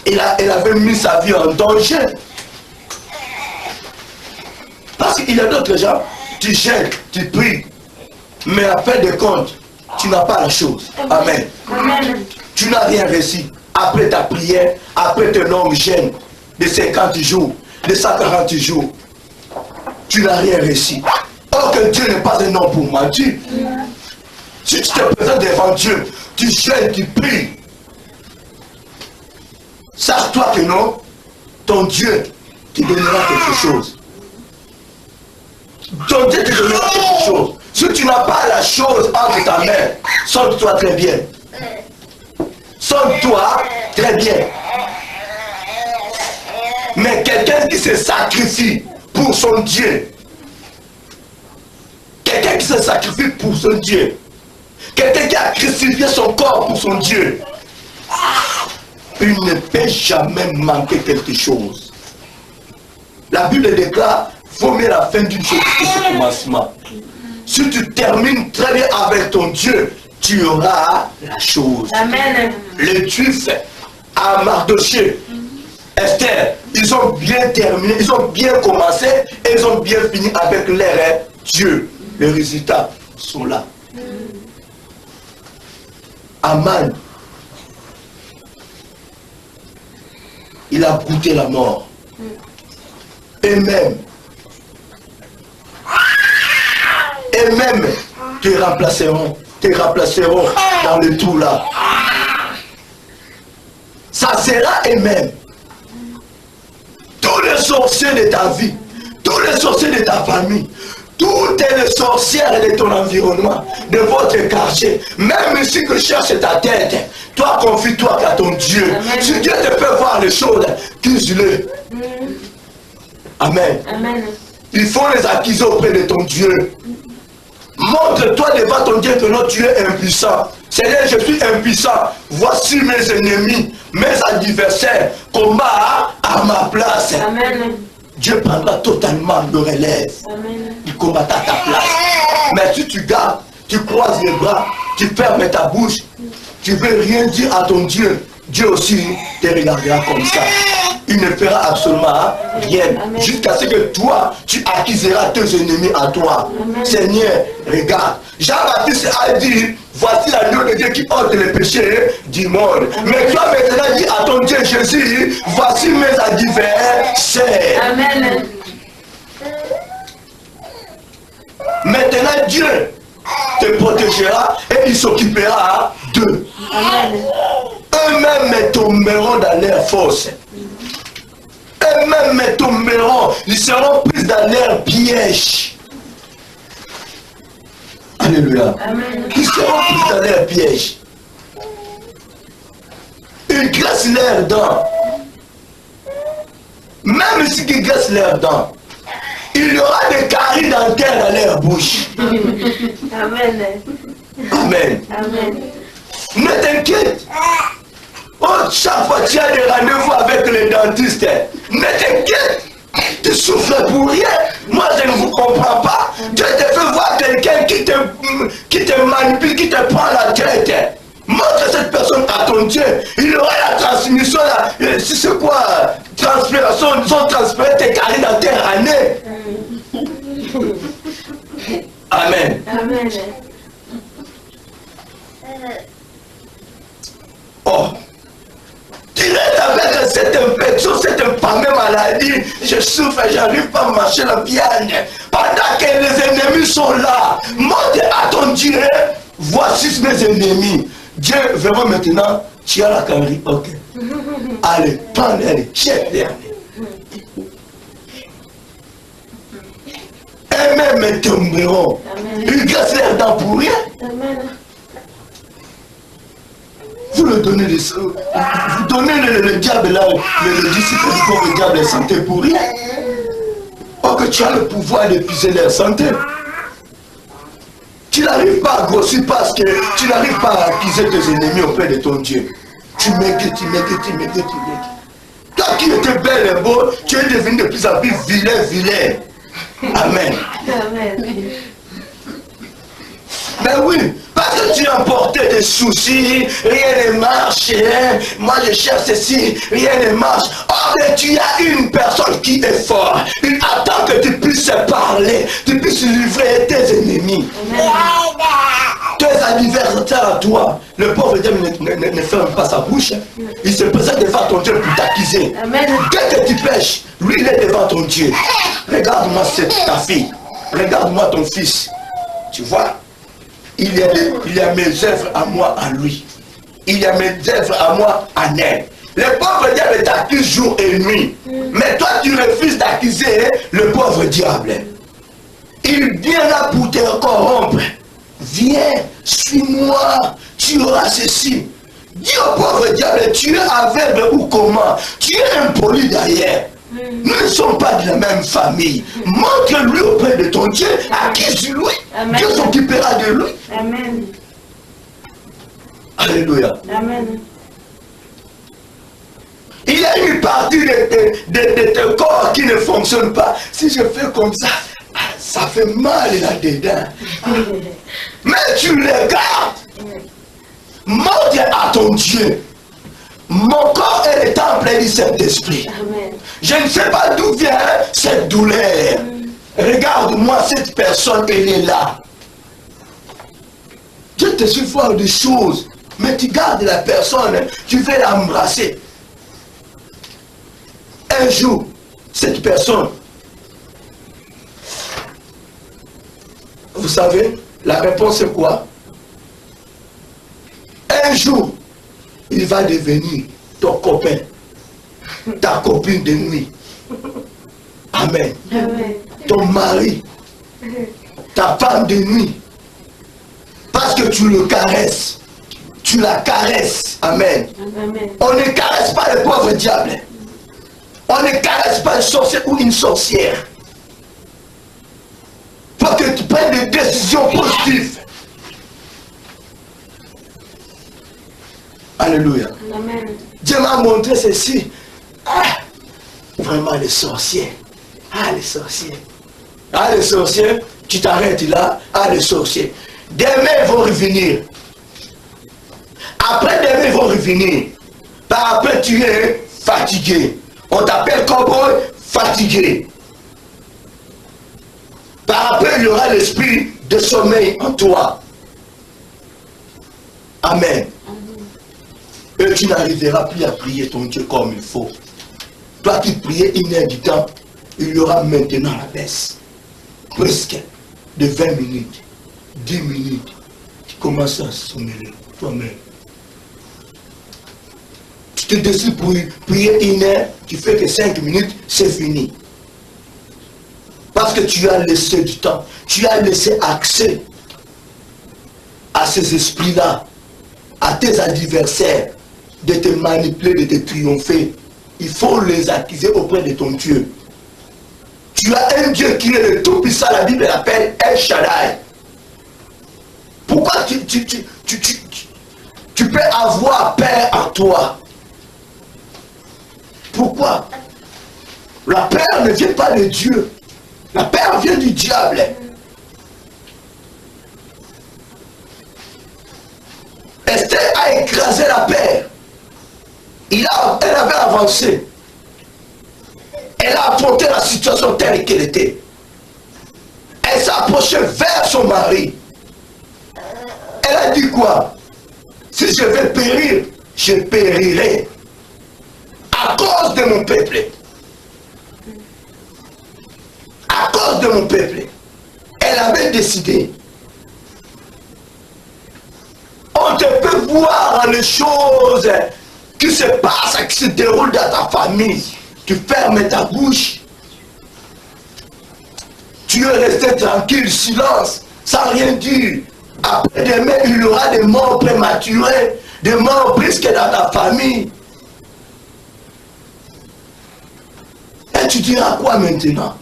Elle avait mis sa vie en danger. Parce qu'il y a d'autres gens, tu jeûnes, tu pries, mais à fin de compte, tu n'as pas la chose. Amen. Amen. Tu n'as rien réussi. Après ta prière, après ton longue jeûne de 50 jours, de 140 jours, tu n'as rien réussi. Or que Dieu n'est pas un homme pour mentir. Si tu te présentes devant Dieu, tu jeûnes, tu pries, sache-toi que non, ton Dieu te donnera quelque chose. Ton Dieu te donnera quelque chose. Si tu n'as pas la chose entre ta main, sonne-toi très bien. Sonne-toi très bien. Mais quelqu'un qui se sacrifie pour son Dieu, quelqu'un qui se sacrifie pour son Dieu, quelqu'un qui a crucifié son corps pour son Dieu, il ne peut jamais manquer quelque chose. La Bible déclare, vaut mieux la fin d'une chose que le commencement. Si tu termines très bien avec ton Dieu, tu auras la chose. Amen. Les Juifs, à Mardochée, Esther, ils ont bien terminé, ils ont bien commencé et ils ont bien fini avec leur Dieu. Les résultats sont là. Aman, il a goûté la mort. Et même, te remplaceront dans le trou là. Ça sera eux-mêmes. Tous les sorciers de ta vie, tous les sorciers de ta famille, toutes les sorcières de ton environnement, de votre quartier, même si tu cherches ta tête, toi confie-toi qu'à ton Dieu. Amen. Si Dieu te fait voir les choses, accuse-le. Amen. Amen. Il faut les accuser auprès de ton Dieu. Montre-toi devant ton Dieu que non, tu es impuissant. Seigneur, je suis impuissant. Voici mes ennemis, mes adversaires. Combat à ma place. Amen. Dieu prendra totalement le relève. Amen. Il combattra ta place. Mais si tu gardes, tu croises les bras, tu fermes ta bouche, tu ne veux rien dire à ton Dieu, Dieu aussi te regardera comme ça. Il ne fera absolument rien. Amen. Jusqu'à ce que toi, tu accuseras tes ennemis à toi. Amen. Seigneur, regarde. Jean-Baptiste a dit, voici l'agneau de Dieu qui ôte les péchés du monde. Amen. Mais toi maintenant dis à ton Dieu Jésus, voici mes adversaires. Amen. Maintenant Dieu te protégera et il s'occupera d'eux. Amen. Eux-mêmes tomberont dans leur force. Eux-mêmes tomberont, ils seront pris dans leur piège. Alléluia. Amen. Ils seront pris dans leur piège. Ils graissent leurs dents. Même si ils graissent leurs dents, il y aura des caries dentaires dans leur bouche. Amen. Amen. Amen. Ne t'inquiète. Oh, chaque fois tu as des rendez-vous avec le dentiste. Mais t'inquiète, tu souffres pour rien. Moi, je ne vous comprends pas. Dieu te fait voir quelqu'un qui te manipule, qui te prend la tête. Montre cette personne à ton Dieu. Il aura la transmission, si c'est quoi, transpiration, son transpiré tes carrés dans tes années. Amen. Amen. Oh, tu restes avec cette infection, cette infâmée maladie. Je souffre, j'arrive pas à marcher la piane. Pendant que les ennemis sont là, montre à ton Dieu, voici mes ennemis. Dieu, vraiment maintenant, tu as la carie, ok. Allez, prends-les, jette-les. Et même tomberont. Ils cassent leurs dents pour rien. Amen. Vous le donnez vous donnez le diable là, le disciple du pauvre diable est santé pour rien. Or que tu as le pouvoir d'épuiser leur santé. Tu n'arrives pas à grossir parce que tu n'arrives pas à accuser tes ennemis auprès de ton Dieu. Tu maigris. Toi qui étais belle et beau, tu es devenu de plus en plus vilain. Amen. Amen. Mais oui, parce que tu as emporté des soucis, rien ne marche, hein? Moi je cherche ceci, rien ne marche. Or, tu as une personne qui est forte, il attend que tu puisses parler, tu puisses livrer tes ennemis. Tes adversaires à toi. Le pauvre diable ne ferme pas sa bouche, il se présente devant ton Dieu pour t'accuser. Dès que tu pêches, lui il est devant ton Dieu. Regarde-moi ta fille, regarde-moi ton fils, tu vois. Il y a mes œuvres à moi, à lui. Il y a mes œuvres à moi, à elle. Le pauvre diable t'accuse jour et nuit. Mais toi, tu refuses d'accuser le pauvre diable. Il vient là pour te corrompre. Viens, suis-moi, tu auras ceci. Dis au pauvre diable, tu es aveugle ou comment? Tu es impoli d'ailleurs. Nous ne sommes pas de la même famille. Montre-lui auprès de ton Dieu, accuse-lui. Dieu s'occupera de lui. Amen. Alléluia. Amen. Il y a une partie de ton corps qui ne fonctionne pas. Si je fais comme ça, ça fait mal là-dedans. Mais tu le gardes. Montre à ton Dieu. Mon corps est le temple du Saint-Esprit. Je ne sais pas d'où vient cette douleur. Regarde-moi, cette personne, elle est là. Je te suis voir des choses, mais tu gardes la personne, tu veux l'embrasser. Un jour, cette personne, vous savez, la réponse est quoi? Un jour, il va devenir ton copain, ta copine de nuit. Amen. Amen. Ton mari, ta femme de nuit. Parce que tu le caresses. Tu la caresses. Amen. Amen. On ne caresse pas le pauvre diable. On ne caresse pas un sorcier ou une sorcière. Faut que tu prennes des décisions positives. Alléluia. Amen. Dieu m'a montré ceci. Ah, vraiment les sorciers. Ah, les sorciers. Ah, les sorciers, tu t'arrêtes là. Ah, les sorciers. Demain, ils vont revenir. Après, demain, ils vont revenir. Par après, tu es fatigué. On t'appelle cowboy fatigué. Par après, il y aura l'esprit de sommeil en toi. Amen. Et tu n'arriveras plus à prier ton Dieu comme il faut. Toi qui priais 1 heure du temps, il y aura maintenant la baisse. Presque de 20 minutes, 10 minutes. Tu commences à sommeiller toi-même. Tu te décides pour prier 1 heure, tu fais que 5 minutes, c'est fini. Parce que tu as laissé du temps, tu as laissé accès à ces esprits-là, à tes adversaires, de te manipuler, de te triompher. Il faut les accuser auprès de ton Dieu. Tu as un Dieu qui est le Tout-Puissant, la Bible l'appelle El Shaddai. Pourquoi tu peux avoir peur en toi? Pourquoi? La peur ne vient pas de Dieu. La peur vient du diable. Esther a écrasé la peur. Elle avait avancé. Elle a affronté la situation telle qu'elle était. Elle s'est approchée vers son mari. Elle a dit quoi? Si je vais périr, je périrai à cause de mon peuple. À cause de mon peuple. Elle avait décidé. On te peut voir les choses qui se passent, qui se déroulent dans ta famille. Tu fermes ta bouche. Tu es resté tranquille, silence, sans rien dire. Après-demain, il y aura des morts prématurés, des morts brisques dans ta famille. Et tu diras quoi maintenant?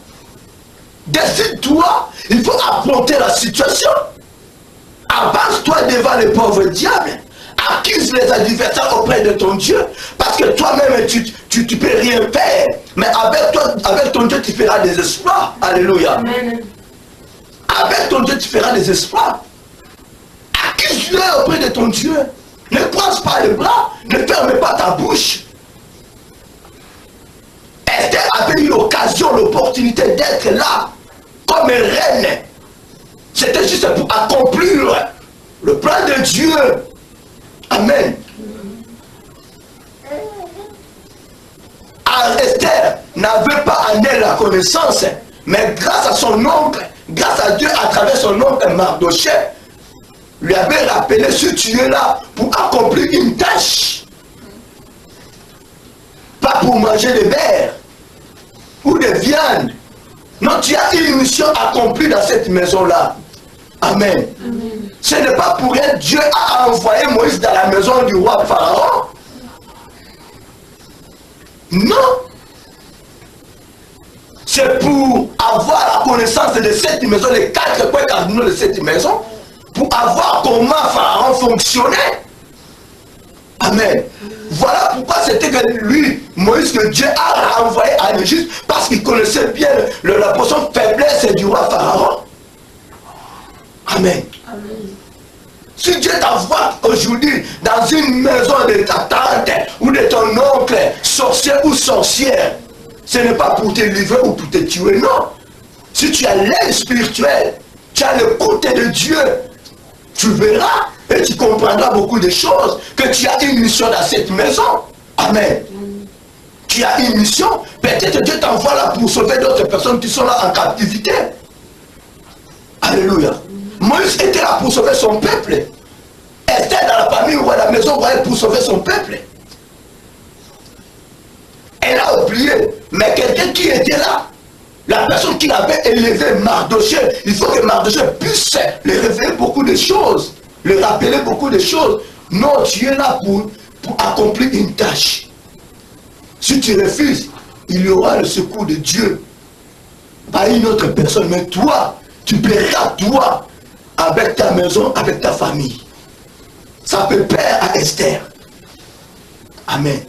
Décide-toi, il faut affronter la situation. Avance-toi devant le pauvre diable. Accuse les adversaires auprès de ton Dieu. Parce que toi-même, tu ne peux rien faire. Mais avec ton Dieu, tu feras des exploits. Alléluia. Amen. Avec ton Dieu, tu feras des exploits. Accuse-le auprès de ton Dieu. Ne croise pas les bras. Ne ferme pas ta bouche. Esther avait eu l'occasion, l'opportunité d'être là, comme reine. C'était juste pour accomplir le plan de Dieu. Amen. Esther n'avait pas en elle la connaissance, mais grâce à son oncle, grâce à Dieu, à travers son oncle Mardoché, lui avait rappelé ce tu es là pour accomplir une tâche. Pas pour manger des vers ou des viandes. Non, tu as une mission accomplie dans cette maison-là. Amen. Amen. Ce n'est pas pour rien Dieu a envoyé Moïse dans la maison du roi Pharaon. Non. C'est pour avoir la connaissance de cette maison, les 4 points cardinaux de cette maison, pour avoir comment Pharaon fonctionnait. Amen. Voilà pourquoi c'était que lui, Moïse, que Dieu a renvoyé en Égypte, parce qu'il connaissait bien la portion faiblesse du roi Pharaon. Amen. Amen. Si Dieu t'envoie aujourd'hui dans une maison de ta tante ou de ton oncle, sorcier ou sorcière, ce n'est pas pour te livrer ou pour te tuer, non. Si tu as l'aide spirituelle, tu as le côté de Dieu, tu verras et tu comprendras beaucoup de choses, que tu as une mission dans cette maison. Amen. Tu as une mission, peut-être Dieu t'envoie là pour sauver d'autres personnes qui sont là en captivité. Alléluia. Moïse était là pour sauver son peuple. Esther dans la famille ou à la maison pour sauver son peuple. Elle a oublié. Mais quelqu'un qui était là, la personne qui l'avait élevé, Mardoché, il faut que Mardoché puisse lui révéler beaucoup de choses, lui rappeler beaucoup de choses. Non, tu es là pour accomplir une tâche. Si tu refuses, il y aura le secours de Dieu. Pas une autre personne, mais toi, tu paieras toi, avec ta maison, avec ta famille. Ça peut plaire à Esther. Amen.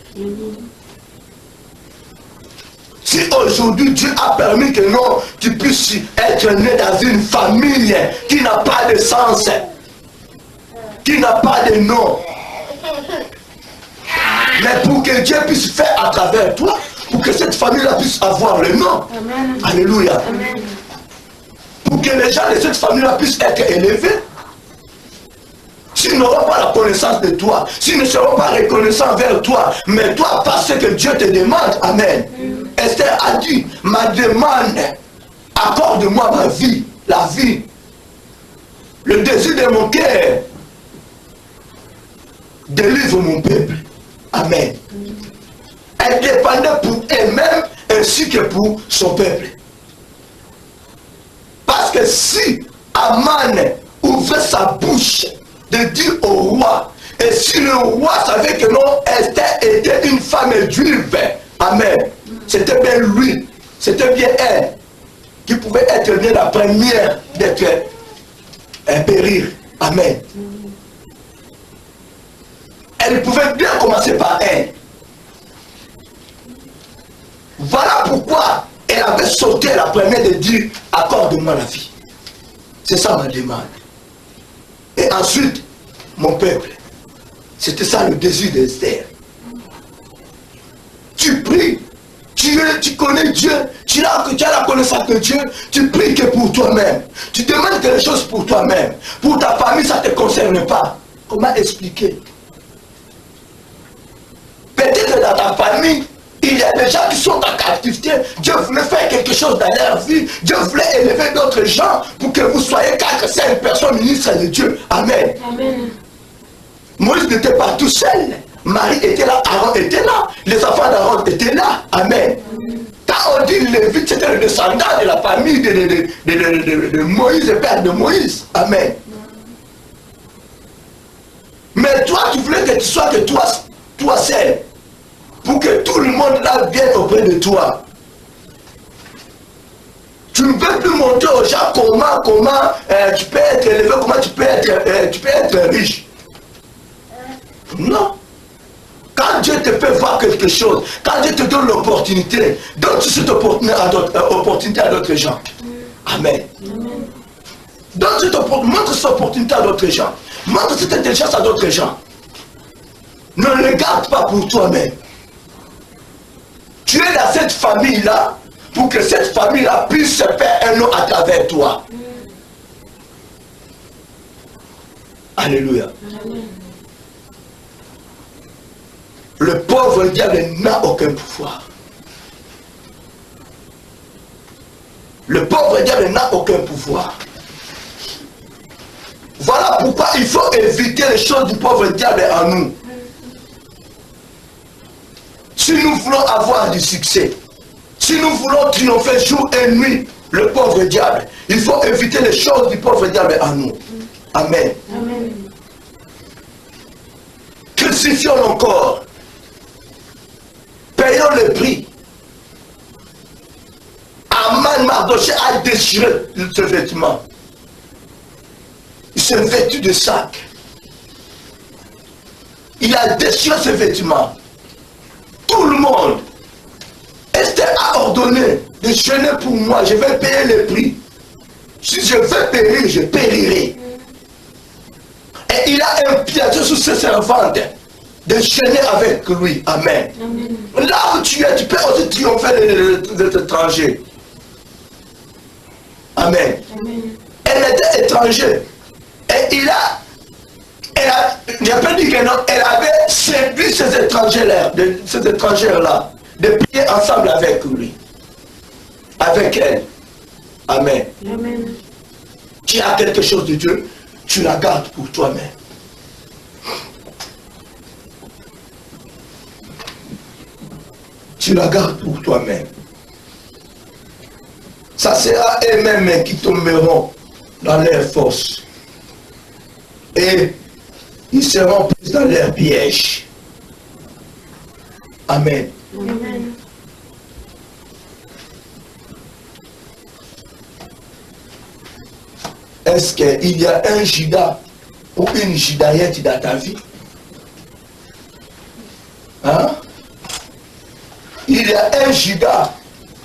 Si aujourd'hui Dieu a permis que non, tu puisses être né dans une famille qui n'a pas de sens, qui n'a pas de nom, mais pour que Dieu puisse faire à travers toi, pour que cette famille-là puisse avoir le nom. Amen. Alléluia. Amen. Pour que les gens de cette famille-là puissent être élevés. S'ils n'auront pas la connaissance de toi, s'ils ne seront pas reconnaissants vers toi, mais toi, parce que Dieu te demande, Amen. Esther a dit, ma demande, accorde-moi ma vie, la vie, le désir de mon cœur, délivre mon peuple. Amen. Elle dépendait pour elle-même ainsi que pour son peuple. Parce que si Aman ouvrait sa bouche de dire au roi, et si le roi savait que non, Esther était une femme juive, Amen, c'était bien lui, c'était bien elle, qui pouvait être bien la première d'être périr. Amen. Elle pouvait bien commencer par elle. Voilà pourquoi elle avait sauté la première de dire accorde-moi la vie. C'est ça ma demande. Et ensuite, mon peuple, c'était ça le désir d'Esther. Tu pries, tu connais Dieu, tu as la connaissance de Dieu, tu pries que pour toi-même. Tu demandes quelque chose pour toi-même. Pour ta famille, ça ne te concerne pas. Comment expliquer? Peut-être que dans ta famille, il y a des gens qui sont en captivité. Dieu voulait faire quelque chose dans leur vie. Dieu voulait élever d'autres gens pour que vous soyez 4-5 personnes ministres de Dieu. Amen. Amen. Moïse n'était pas tout seul. Marie était là, Aaron était là. Les enfants d'Aaron étaient là. Amen. Quand on dit Lévite, c'était le descendant de la famille de Moïse, le père de Moïse. Amen. Mais toi, tu voulais que tu sois que toi seul. Pour que tout le monde là vienne auprès de toi. Tu ne veux plus montrer aux gens comment tu peux être élevé, comment tu peux être riche. Non. Quand Dieu te fait voir quelque chose, quand Dieu te donne l'opportunité, donne cette opportunité à d'autres gens. Amen. Montre cette opportunité à d'autres gens. Montre cette intelligence à d'autres gens. Ne le garde pas pour toi-même. Tu es dans cette famille-là pour que cette famille-là puisse se faire un nom à travers toi. Alléluia. Le pauvre diable n'a aucun pouvoir. Le pauvre diable n'a aucun pouvoir. Voilà pourquoi il faut éviter les choses du pauvre diable en nous. Si nous voulons avoir du succès, si nous voulons triompher jour et nuit, le pauvre diable, il faut éviter les choses du pauvre diable en nous. Amen. Amen. Crucifions nos corps. Payons le prix. Aman Mardoché a déchiré ce vêtement. Il s'est vêtu de sac. Il a déchiré ce vêtement. Tout le monde. Esther a ordonné de jeûner pour moi. Je vais payer le prix. Si je veux périr, je périrai. Et il a impliqué sur ses servantes de jeûner avec lui. Amen. Amen. Là où tu es, tu peux aussi triompher de l'étranger. Amen. Amen. Elle était étrangère. Et j'ai pas dit que non, elle avait séduit ces étrangers-là, de prier ensemble avec lui, avec elle. Amen. Amen. Tu as quelque chose de Dieu, tu la gardes pour toi-même. Tu la gardes pour toi-même. Ça sera eux-mêmes qui tomberont dans leur force. Et ils seront pris dans leur piège. Amen. Amen. Est-ce qu'il y a un Judas ou une Judaïette dans ta vie? Hein? Il y a un Judas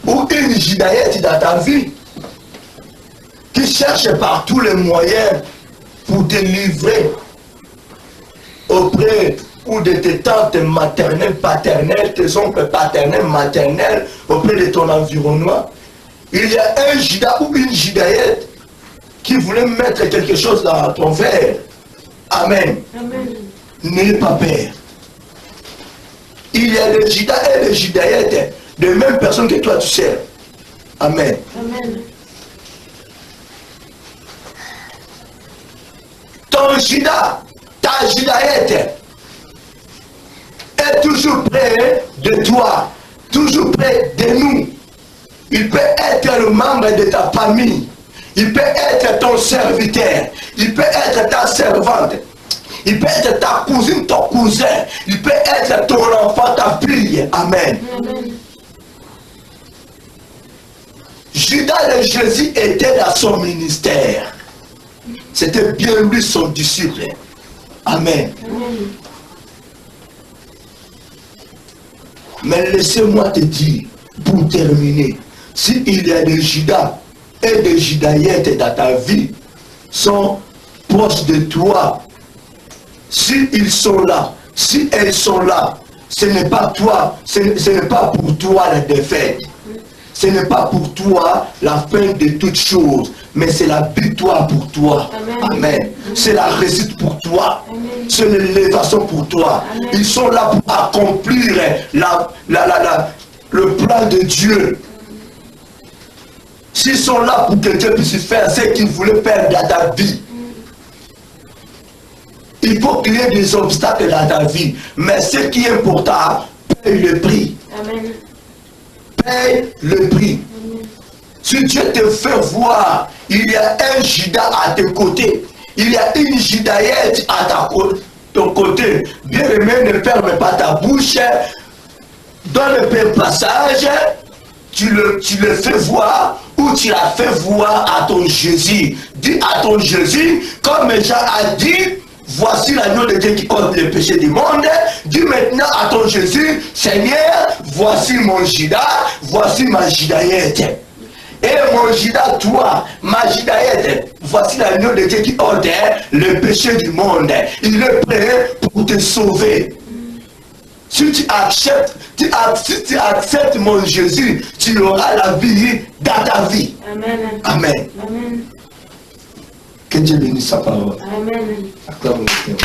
ou une Judaïette dans ta vie qui cherche par tous les moyens pour te livrer auprès ou de tes tantes maternelles, paternelles, tes oncles paternels, maternels, auprès de ton environnement. Il y a un Judas ou une Judaïette qui voulait mettre quelque chose dans ton verre. Amen. Amen. N'ayez pas peur. Il y a des Judas et des Judaïettes, de même personne que toi tu sers. Amen. Amen. Ton Judas, ta Judaïette est toujours près de toi, toujours près de nous. Il peut être le membre de ta famille, il peut être ton serviteur, il peut être ta servante, il peut être ta cousine, ton cousin, il peut être ton enfant, ta fille. Amen. Amen. Judas de Jésus était dans son ministère. C'était bien lui son disciple. Amen. Amen. Mais laissez-moi te dire, pour terminer, s'il y a des Judas et des Judaïettes dans ta vie, sont proches de toi, s'ils sont là, si elles sont là, ce n'est pas toi, ce n'est pas pour toi la défaite. Ce n'est pas pour toi la fin de toutes choses, mais c'est la victoire pour toi. Amen. Amen. C'est la réussite pour toi. C'est l'élévation pour toi. Amen. Ils sont là pour accomplir le plan de Dieu. S'ils sont là pour que Dieu puisse faire ce qu'il voulait faire dans ta vie, il faut qu'il y ait des obstacles dans ta vie. Mais ce qui est important, paye le prix. Amen. Paye le prix. Amen. Si Dieu te fait voir, il y a un Judas à tes côtés, il y a une Judaïette à ton côté. Bien-aimé, ne ferme pas ta bouche. Dans le passage, tu le fais voir ou tu l'as fait voir à ton Jésus. Dis à ton Jésus, comme Jean a dit, voici l'agneau de Dieu qui ôte le péché du monde. Dis maintenant à ton Jésus, Seigneur, voici mon Judas, voici ma Judaïette. Et mon Judas, toi, ma Judaïette, voici l'agneau de Dieu qui ôte le péché du monde. Il est prêt pour te sauver. Si tu acceptes mon Jésus, tu auras la vie dans ta vie. Amen. Amen. Amen. Que Dieu bénisse sa parole. Amen. Acclame-le.